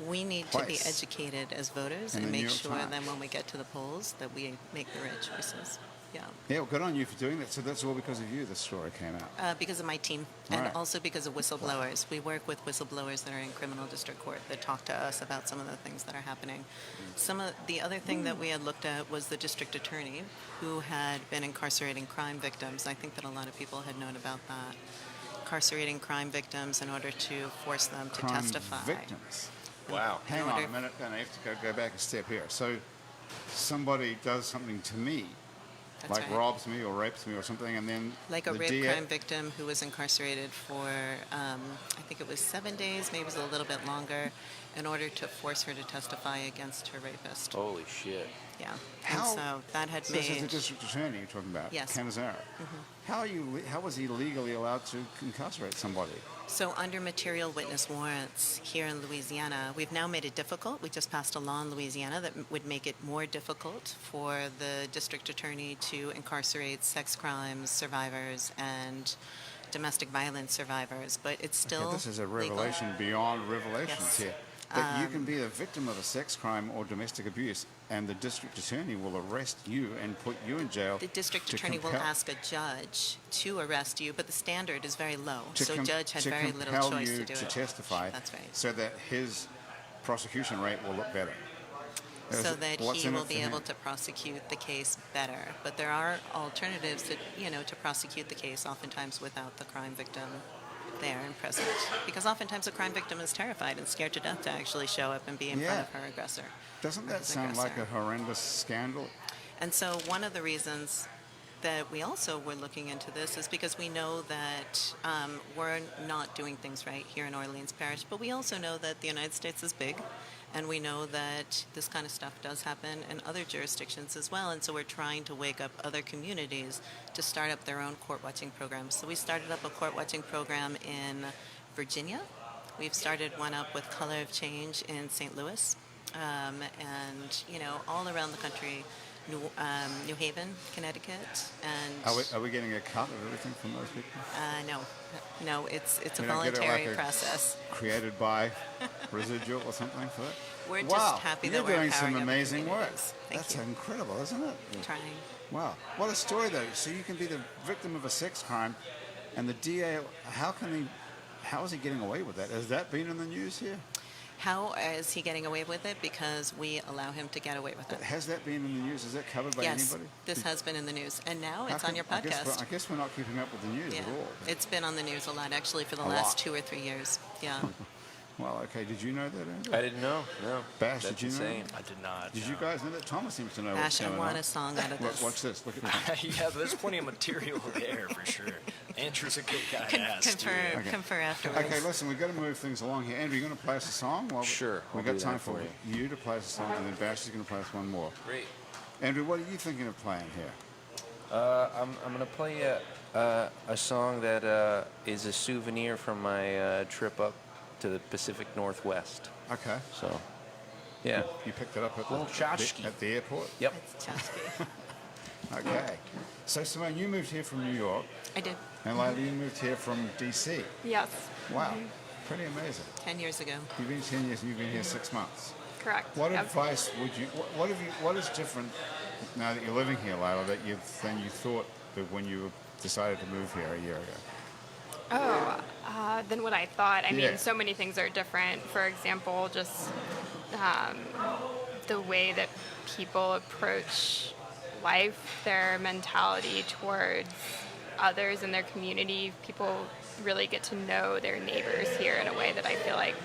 We need to be educated as voters and make sure that when we get to the polls that we make the right choices. Yeah. Yeah, well, good on you for doing that. So that's all because of you this story came out? Because of my team, and also because of whistleblowers. We work with whistleblowers that are in criminal district court that talk to us about some of the things that are happening. Some of the other thing that we had looked at was the district attorney who had been incarcerating crime victims. I think that a lot of people had known about that. Incarcerating crime victims in order to force them to testify. Victims? Wow. Hang on a minute, and I have to go back a step here. So somebody does something to me, That's like right. robs me or rapes me or something, and then Like a the rape DA crime victim who was incarcerated for, I think it was 7 days, maybe it was a little bit longer, in order to force her to testify against her rapist. Holy shit. Yeah. How- And so that had So this is the made... district attorney you're talking about, Yes. Canizaro. How was he legally allowed to incarcerate somebody? So under material witness warrants here in Louisiana, we've now made it difficult. We just passed a law in Louisiana that would make it more difficult for the district attorney to incarcerate sex crimes survivors and domestic violence survivors, but it's still Okay, this is a legal. revelation beyond revelations Yes. here. That you can be a victim of a sex crime or domestic abuse, and the district attorney will arrest you and put you in jail. The district to attorney will compel- ask a judge to arrest you, but the standard is very low. to So com- judge had to very little compel choice you to do to it. testify. That's right. So that his prosecution rate will look better. So that What's he in it will for be able him? to prosecute the case better. But there are alternatives to prosecute the case oftentimes without the crime victim there and present. Because oftentimes a crime victim is terrified and scared to death to actually show up and be in front of her aggressor. Doesn't or that his sound like a aggressor. horrendous scandal? And so one of the reasons that we also were looking into this is because we know that we're not doing things right here in Orleans Parish, but we also know that the United States is big, and we know that this kind of stuff does happen in other jurisdictions as well, and so we're trying to wake up other communities to start up their own court-watching programs. So we started up a court-watching program in Virginia. We've started one up with Color of Change in St. Louis, and all around the country. New Haven, Connecticut, and Are we getting a cut of everything from those people? no, it's a You don't get it voluntary like a- process. Created by residual or something for it? We're Wow, just happy you're that we're doing some empowering other amazing work. communities. Thank That's you. incredible, isn't it? Trying. Wow, what a story though. So you can be the victim of a sex crime, and the DA. How is he getting away with that? Has that been in the news here? How is he getting away with it? Because we allow him to get away with it. Has that been in the news? Is that covered by Yes, anybody? this has been in the news, and now How it's on come- your I guess podcast. I guess we're not keeping up with the news Yeah, at all. it's been on the news a lot actually for the A last lot. 2 or 3 years. Yeah. Well, okay. Did you know that, Andrew? I didn't know. No. Bash, That's did you know? insane. I did not. Did you guys know that? Thomas seems to know Ash, what's I going want on. a song out of this. Watch this. Look at Thomas. Yeah, there's plenty of material there for sure. Andrew's a good guy to ask. too. Confer afterwards. Okay, listen, we've got to move things along here. Andrew, you going to play us a song? Well, Sure, We've I'll got do time that for for you to play us a song, and then Bash is going to play us one more. Great. Andrew, what are you thinking of playing here? I'm going to play a song that is a souvenir from my trip up to the Pacific Northwest. Okay. So, yeah. You picked it up at Little tchotchke. at the airport? Yep. It's Chelsea. Okay. So, Simone, you moved here from New York, I did and Lila, you moved here from D.C. Yes, Wow. Pretty amazing. 10 years ago. You've been 10 years and you've been here 6 months. correct. What Yep. advice would you? What is different now that you're living here, Lila, than you thought that when you decided to move here a year ago? Than what I thought. I Yeah. mean, so many things are different. For example, just the way that people approach life, their mentality towards others in their community. People really get to know their neighbors here in a way that I feel like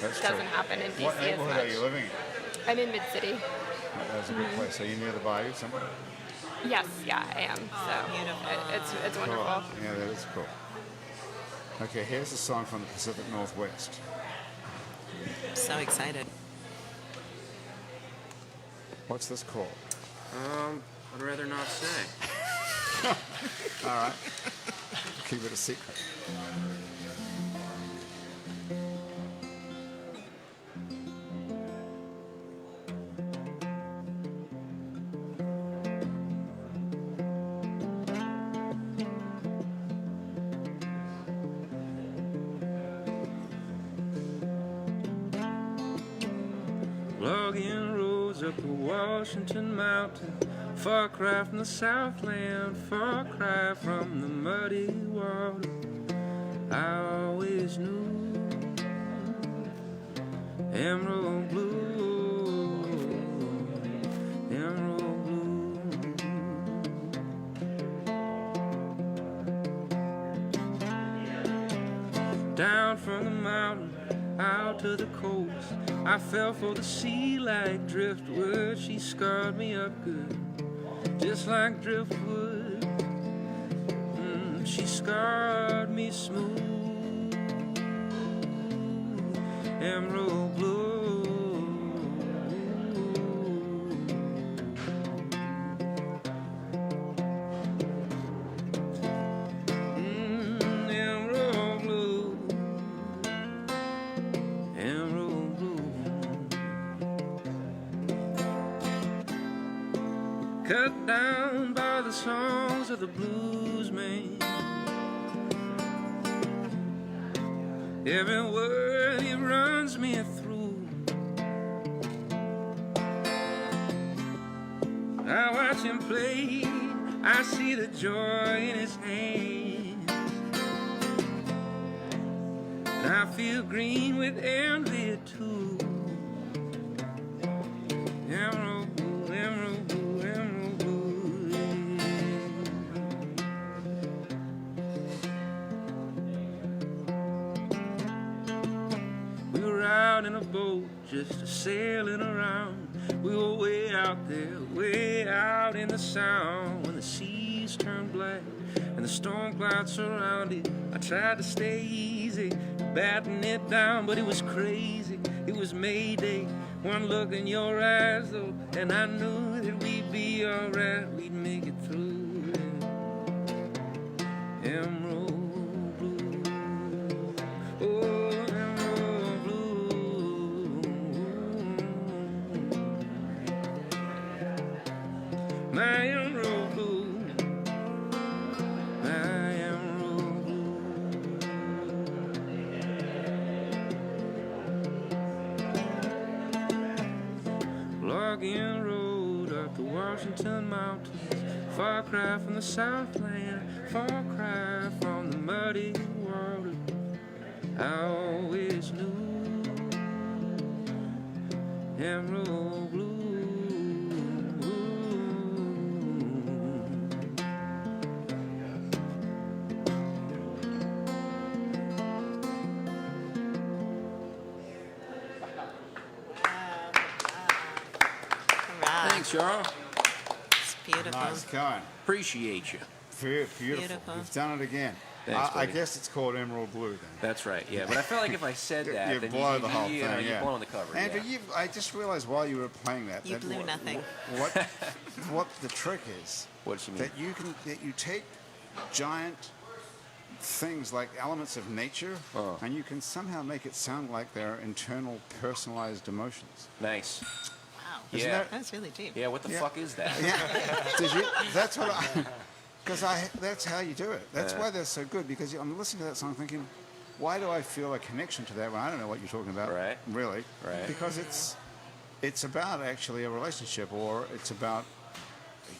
That's doesn't true. happen in DC What as neighborhood much. are you living in? I'm in Mid-City. That's a good place. Are you near the bayou somewhere? Yes, yeah, I am. So beautiful. it's wonderful. Cool. Yeah, that is cool. Okay, here's a song from the Pacific Northwest. So excited. What's this called? I'd rather not say. All right. Keep it a secret. Logging roads up the Washington Mountain, far cry from the Southland, far cry from the muddy water. I always knew emerald blue, emerald blue. Down from the mountain out to the coast, I fell for the sea like driftwood. She scarred me up good, just like driftwood. She scarred me smooth, emerald blue. Emerald blue, emerald blue. Cut down by the songs of the blues man. Every word he runs me through. I watch him play, I see the joy in his hand. And I feel green with envy too. Emerald blue, emerald blue, emerald blue. We were out in a boat just sailing around. We were way out there, way out in the sound, when the seas turned black and the storm clouds surrounded. I tried to stay easy, batting it down, but it was crazy. It was Mayday. One look in your eyes, though, and I knew that we'd be alright. We'd make it through. Emerald blue, oh, emerald blue. My emerald blue, my emerald blue. Logging road up the Washington Mountains, far cry from the Southland, far cry from the muddy water. I always knew emerald blue. Thanks, y'all. It's beautiful. Nice going. Appreciate you. Beautiful. Beautiful. You've done it again. Thanks, I buddy. guess it's called Emerald Blue then. That's right. Yeah, but I felt like if I said that, You then blow the whole you thing. know, Yeah. you've blown the cover. Andrew, yeah. I just realized while you were playing that, You that blew nothing. What the trick is? What does she mean? That you take giant things like elements of nature, and you can somehow make it sound like they're internal, personalized emotions. Nice. Wow. Isn't Yeah. that- That's really deep. Yeah, what the Yeah. fuck is that? Yeah. Did you? That's what I. Because that's how you do it. That's why they're so good. Because I'm listening to that song, thinking, why do I feel a connection to that when I don't know what you're talking about? Right. Really. Right. Because it's about actually a relationship, or it's about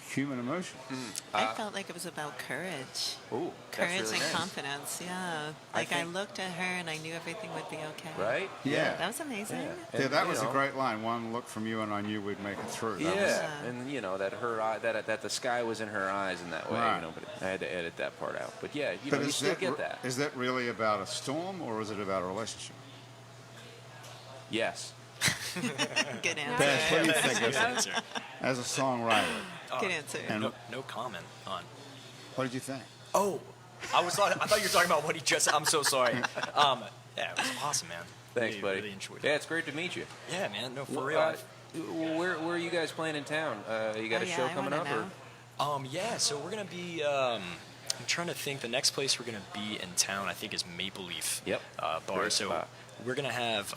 human emotions. I felt like it was about courage. Ooh, that's Courage really and nice. confidence, yeah. Like I think- looked at her and I knew everything would be okay. Right? Yeah. That was amazing. Yeah. Yeah, that you was know, a great line. One look from you and I knew we'd make it through. That was- Yeah, and you know that her eye, that the sky was in her eyes in that way. Right. You know, but I had to edit that part out. But yeah, you But know, you is still that get that. Is that really about a storm, or is it about a relationship? Yes. Good answer. Bash, what do you think Good answer. as a songwriter? Good answer. And No comment on. what did you think? Oh, I thought you were talking about what he just said. I'm so sorry. Yeah, it was awesome, man. Thanks, really, buddy. Really enjoyed it. Yeah, it's great to meet you. Yeah, man. No, for Well, real. where are you guys playing in town? You got a show coming up? Or? Yeah, so we're going to be, I'm trying to think, the next place we're going to be in town, I think, is Maple Leaf Bar. Great So spot. we're going to have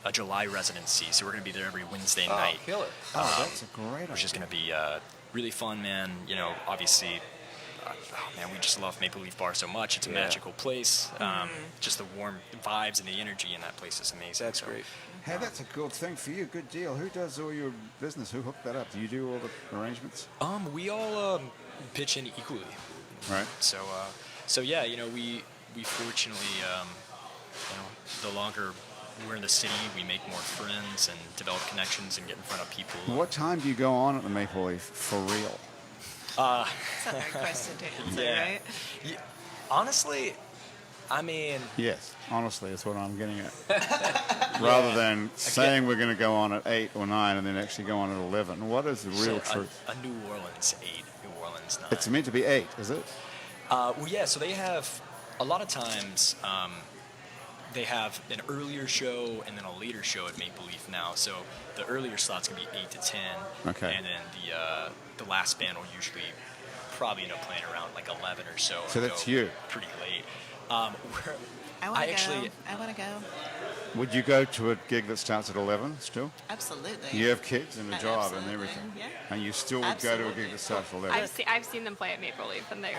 a July residency, so we're going to be there every Wednesday night. Killer. That's a great Which is idea. going to be really fun, man. You know, obviously, man, we just love Maple Leaf Bar so much. It's a magical place. Just the warm vibes and the energy in that place is amazing. That's great. Hey, that's a good thing for you. Good deal. Who does all your business? Who hooked that up? Do you do all the arrangements? We all pitch in equally. Right. So yeah, you know, we fortunately, you know, the longer we're in the city, we make more friends and develop connections and get in front of people. What time do you go on at the Maple Leaf for real? It's a hard question to answer, right? Yeah, honestly, I mean, Yes, honestly, that's what I'm getting at. Rather than saying we're going to go on at 8 or 9 and then actually go on at 11. What is the real truth? a New Orleans 8, New Orleans 9. It's meant to be 8, is it? Well, yeah, so they have, a lot of times, they have an earlier show and then a later show at Maple Leaf now. So the earlier slot's going to be 8 to 10. Okay. And then the last band will usually probably end up playing around like 11 or so. So and that's go you. Pretty late. I want to actually, go. I want to go. Would you go to a gig that starts at 11 still? Absolutely. You have kids and a job and Absolutely, everything. yeah. And you still would go to a Absolutely. gig that starts at 11. I've seen them play at Maple Leaf, and they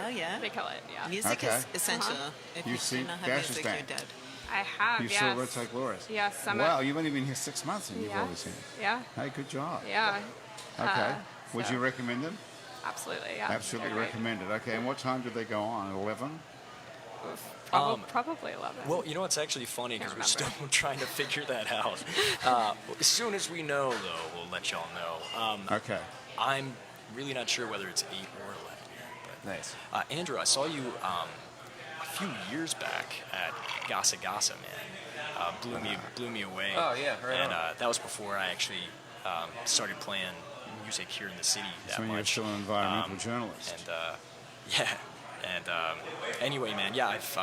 kill it. Yeah, Music Okay. is essential. If You've you seen do not have Dash's music, band. you're dead. I have. You yes. saw Red Take Glorious. Yes. Wow, you've only been here 6 months and you've Yeah. already seen it. Yeah. Hey, good job. Yeah. Okay. Would so- you recommend them? Absolutely. Yeah. Absolutely They're great. recommended. Okay, and what time did they go on? At 11? Probably 11. well, you know, it's actually funny because we're remember. still trying to figure that out. As soon as we know, though, we'll let y'all know. Okay. I'm really not sure whether it's 8 or 11 yet. But, Nice. Andrew, I saw you a few years back at Gasa Gasa, man. Blew me away. Oh, yeah, right And on. that was before I actually started playing music here in the city that So when much. you're still an environmental journalist. And yeah. And anyway, man, yeah, I've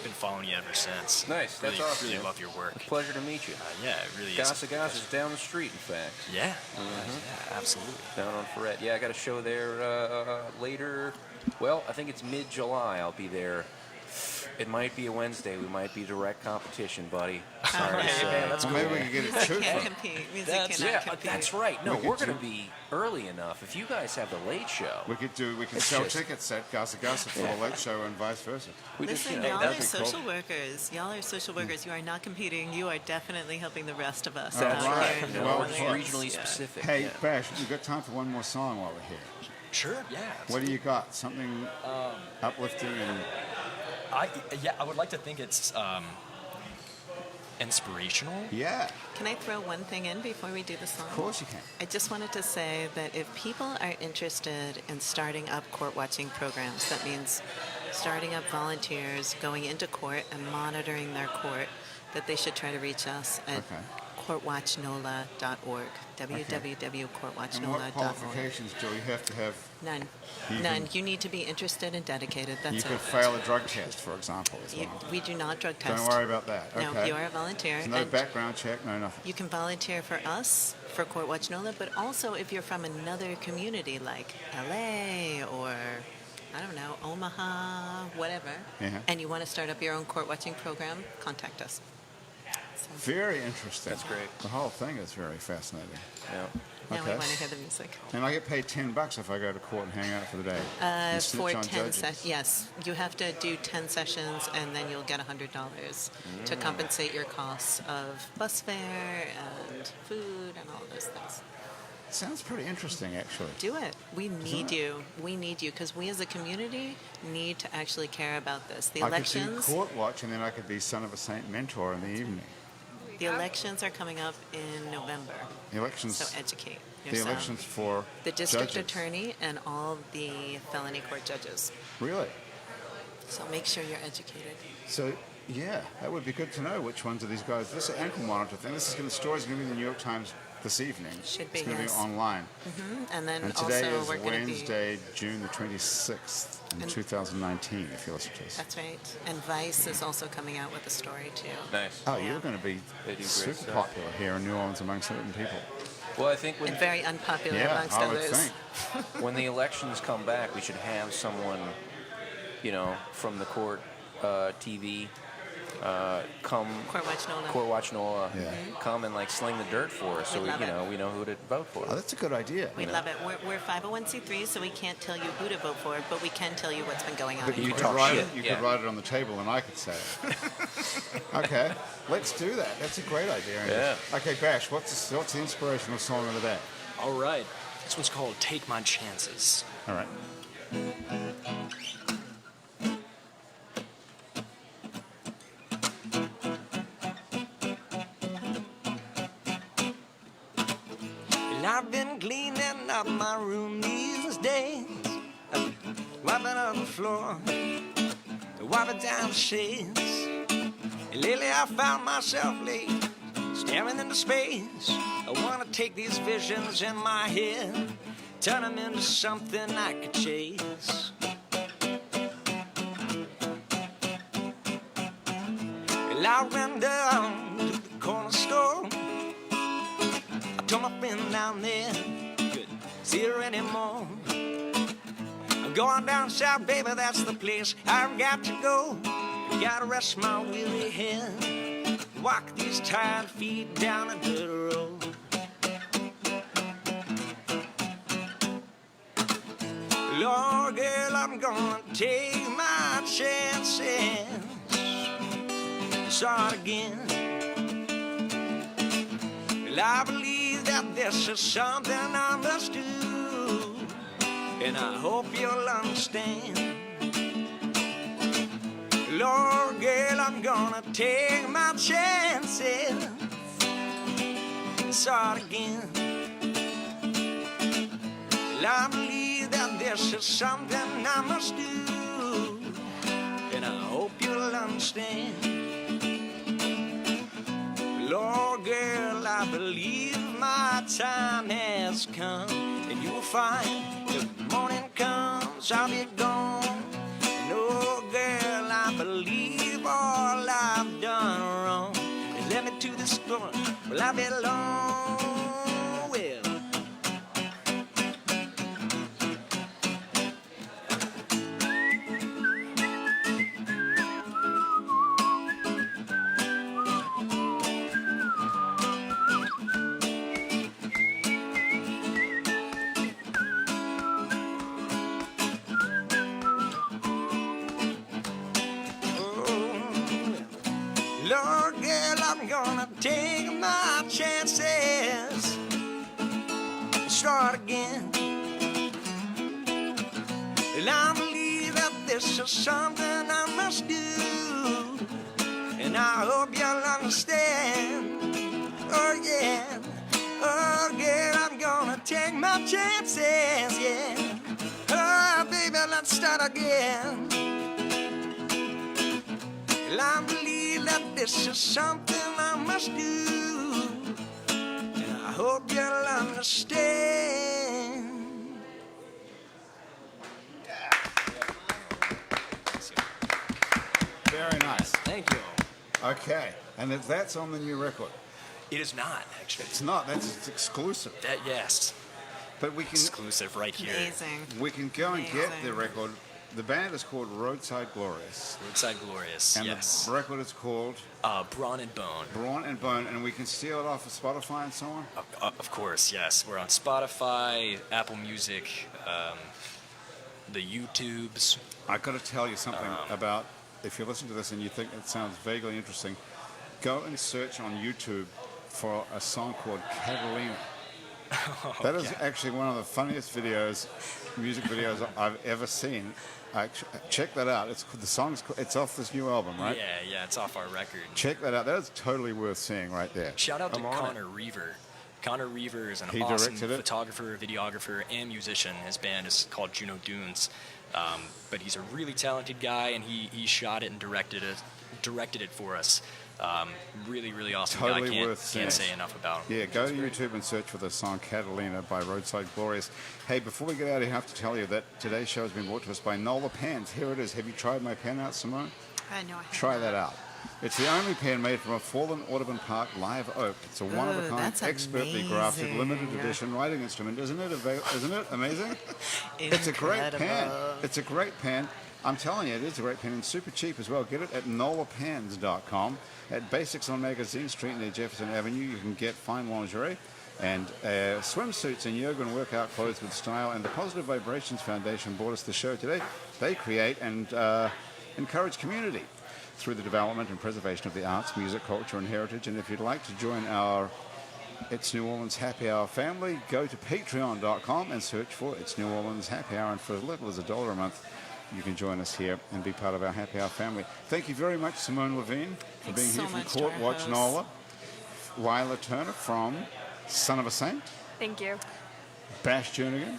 been following you ever since. Nice. That's really, awesome. Really man. love your work. Pleasure to meet you. Yeah, it really is. Gasa Gasa is down the street, in fact. Yeah, yeah, absolutely. Down on Ferret. Yeah, I got a show there later. Well, I think it's mid-July. I'll be there. It might be a Wednesday. We might be direct competition, buddy. Sorry to Hey, say. man, that's Well, maybe we could get it Music two can't from. compete. Music That's- cannot Yeah, compete. that's right. No, We could we're going to do- be early enough. If you guys have the late show, We can It's sell just- tickets at Gasa Gasa for the late show and vice versa. we just, Listen, you know, y'all that'd are be cool. social workers. Y'all are social workers. You are not competing. You are definitely helping the rest of us. That's out right. here in you New know, Well, we're Orleans. regionally Yeah. specific. Hey, yeah. Bash, we've got time for one more song while we're here. Sure, yeah. What do you got? Something uplifting and I would like to think it's inspirational. yeah, Can I throw one thing in before we do the song? of course you can. I just wanted to say that if people are interested in starting up court watching programs, that means starting up volunteers, going into court and monitoring their court, that they should try to reach us at Okay. courtwatchnola.org. And what www.courtwatchnola.org. qualifications do you have to have? None. You None. can- You need to be interested and dedicated. That's You it. could fail a drug test, for example. As You- well. we do not drug test. Don't worry about that. No, Okay. you are a volunteer. There's no and background check, no nothing. you can volunteer for us, for Court Watch NOLA, but also if you're from another community like LA or, I don't know, Omaha, whatever, Yeah. and you want to start up your own court watching program, contact us. So Very interesting. That's great. The whole thing is very fascinating. Yeah. now we Okay. want to hear the music. And I get paid $10 if I go to court and hang out for the day. And snitch For on 10 judges. sessions, yes, you have to do 10 sessions and then you'll get $100 to compensate your costs of bus fare and food and all those things. Sounds pretty interesting, actually. Do it. We need it? you. We need you because we as a community need to actually care about this. The I could elections, do court watch, and then I could be son of a saint mentor in the evening. the elections are coming up in November. The elections. So educate The yourself. elections for The district judges. attorney and all the felony court judges. Really? So make sure you're educated. So, yeah, that would be good to know which ones of these guys. This ankle monitor thing. This is going to story's going to be in the New York Times this evening. Should be, It's going to yes. be online. And then And today also is we're going to be... Wednesday, June the 26th in 2019, if you listen to this. That's right. And Vice is also coming out with a story, too. Nice. Oh, you're going to be They do great super stuff. popular here in New Orleans among certain people. Well, I think And very unpopular Yeah, amongst I would others. think. when the elections come back, we should have someone, from the court TV come. Court Watch NOLA. Court Watch NOLA. Yeah. Come and sling the dirt for us, so We'd we, love it. we know who to vote for. Oh, that's a good idea. We'd love it. We're 501c3, so we can't tell you who to vote for, but we can tell you what's been going on. But in you court. could write shit, it. You yeah. could write it on the table, and I could say it. Okay, let's do that. That's a great idea. Andy. Yeah. Okay, Bash, what's the inspirational song of the day? All right. This one's called Take My Chances. All right. Well, I've been cleaning up my room these days, wiping on the floor, wiping down the shades. And lately I found myself late, staring into space. I wanna take these visions in my head, turn them into something I could chase. Well, I went down to the corner store, I told my friend down there, couldn't see her anymore. I'm going down south, baby, that's the place I've got to go. Gotta rest my weary head, walk these tired feet down a dirt road. Lord, girl, I'm gonna take my chances, start again. Well, I believe that this is something I must do, and I hope you'll understand. Lord, girl, I'm gonna take my chances and start again. Well, I believe that this is something I must do, and I hope you'll understand. Lord, girl, I believe my time has come, and you will find if the morning comes, I'll be gone. No, girl, I believe all I've done wrong is led me to this door. Well, I belong. Well, Lord, girl, I'm gonna take my chances, start again. And I believe that this is something I must do, and I hope you'll understand. Oh yeah, oh girl, I'm gonna take my chances, yeah. Oh baby, let's start again. Well, I believe that this is something I must do, and I hope you'll understand. Very nice. Thank you. Okay, and that's on the new record. It is not, actually. It's not. It's exclusive. Yes. But we can Exclusive right here. Amazing. we can go and get the Amazing. record. The band is called Roadside Glorious, Roadside Glorious, and yes. the record is called Brawn and Bone. Brawn and Bone, and we can steal it off of Spotify and so on. Of course, yes. We're on Spotify, Apple Music, the YouTubes. I got to tell you something about, if you listen to this and you think it sounds vaguely interesting, go and search on YouTube for a song called Catalina. That is actually one of the funniest music videos I've ever seen. Check that out. It's off this new album, right? Yeah, it's off our record. Check that out. That is totally worth seeing right there. Shout out to I'm on Connor Reaver. Connor Reaver is an He awesome directed it? photographer, videographer, and musician. His band is called Juno Dunes. But he's a really talented guy, and he shot it and directed it for us. Really, really awesome. Totally guy. worth seeing. Can't say enough about him. Yeah, go to YouTube and search for the song Catalina by Roadside Glorious. Hey, before we get out of here, I have to tell you that today's show has been brought to us by NOLA pens. Here it is. Have you tried my pen out, Simone? I know I have Try not. that out. It's the only pen made from a fallen Audubon Park live oak. It's a one-of-a-kind, that's expertly grafted, amazing. limited edition writing instrument. Isn't it amazing? It's a great pen. Incredible. It's a great pen. I'm telling you, it is a great pen and super cheap as well. Get it at NOLApens.com. At Basics on Magazine Street near Jefferson Avenue, you can get fine lingerie and swimsuits and yoga and workout clothes with style. And the Positive Vibrations Foundation brought us the show today. They create and encourage community through the development and preservation of the arts, music, culture, and heritage. And if you'd like to join our It's New Orleans Happy Hour family, go to patreon.com and search for It's New Orleans Happy Hour. And for as little as $1 a month, you can join us here and be part of our Happy Hour family. Thank you very much, Simone Levine, for Thanks being so here much from to Court our Watch host. NOLA. Lila Turner from Son of a Saint. Thank you. Bash Jernigan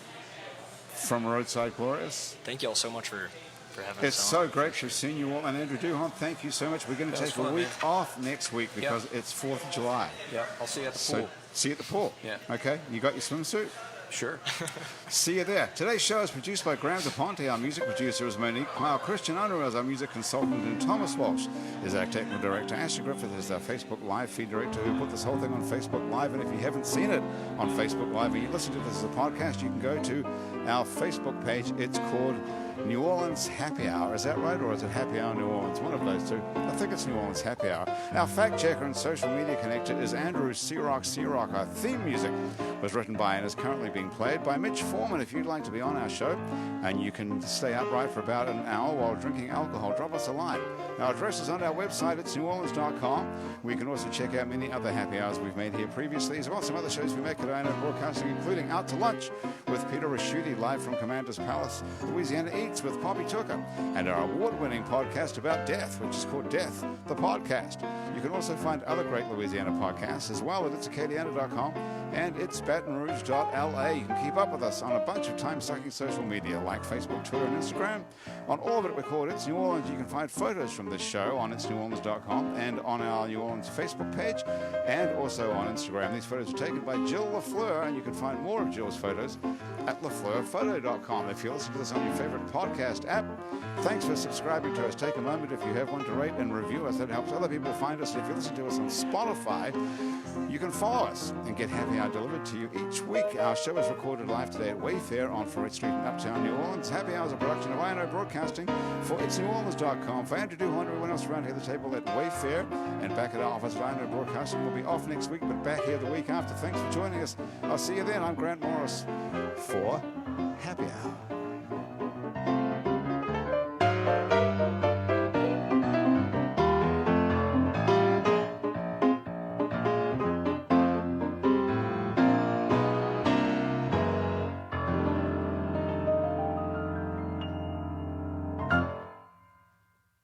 from Roadside Glorious. Thank you all so much for having It's us so on. great to have seen you all. And Andrew Duhon, thank you so much. We're going to That was take a fun, week man. off next week because it's 4th of July. Yeah, I'll see you at the So pool. see you at the pool. Yeah. Okay, you got your swimsuit? Sure. See you there. Today's show is produced by Graham DePonte. Our music producer is Monique Kyle. Christian Unruh is our music consultant, and Thomas Walsh is our technical director. Ashley Griffith is our Facebook Live feed director who put this whole thing on Facebook Live. And if you haven't seen it on Facebook Live and you listen to this as a podcast, you can go to our Facebook page. It's called New Orleans Happy Hour. Is that right? Or is it Happy Hour New Orleans? One of those two. I think it's New Orleans Happy Hour. Our fact checker and social media connector is Andrew Searock. Our theme music was written by and is currently being played by Mitch Foreman. If you'd like to be on our show and you can stay upright for about an hour while drinking alcohol, drop us a line. Our address is on our website. It's neworleans.com. We can also check out many other happy hours we've made here previously, as well as some other shows we make at INO Broadcasting, including Out to Lunch with Peter Raschuti, live from Commander's Palace, Louisiana Eats with Poppy Tucker, and our award-winning podcast about death, which is called Death, the Podcast. You can also find other great Louisiana podcasts as well at itsacadiana.com and itsbatonrouge.la. You can keep up with us on a bunch of time-sucking social media like Facebook, Twitter, and Instagram. On all of it, we're called It's New Orleans. You can find photos from this show on itsneworleans.com and on our New Orleans Facebook page and also on Instagram. These photos are taken by Jill LaFleur, and you can find more of Jill's photos at lafleurphoto.com. If you listen to this on your favorite podcast app, thanks for subscribing to us. Take a moment, if you have one, to rate and review us. That helps other people find us. If you listen to us on Spotify, you can follow us and get Happy Hour delivered to you each week. Our show is recorded live today at Wayfair on Ferret Street in Uptown New Orleans. Happy Hour is a production of INO Broadcasting for itsneworleans.com. For Andrew Duhon and everyone else around here at the table at Wayfair and back at our office at INO Broadcasting. We'll be off next week, but back here the week after. Thanks for joining us. I'll see you then. I'm Grant Morris for Happy Hour.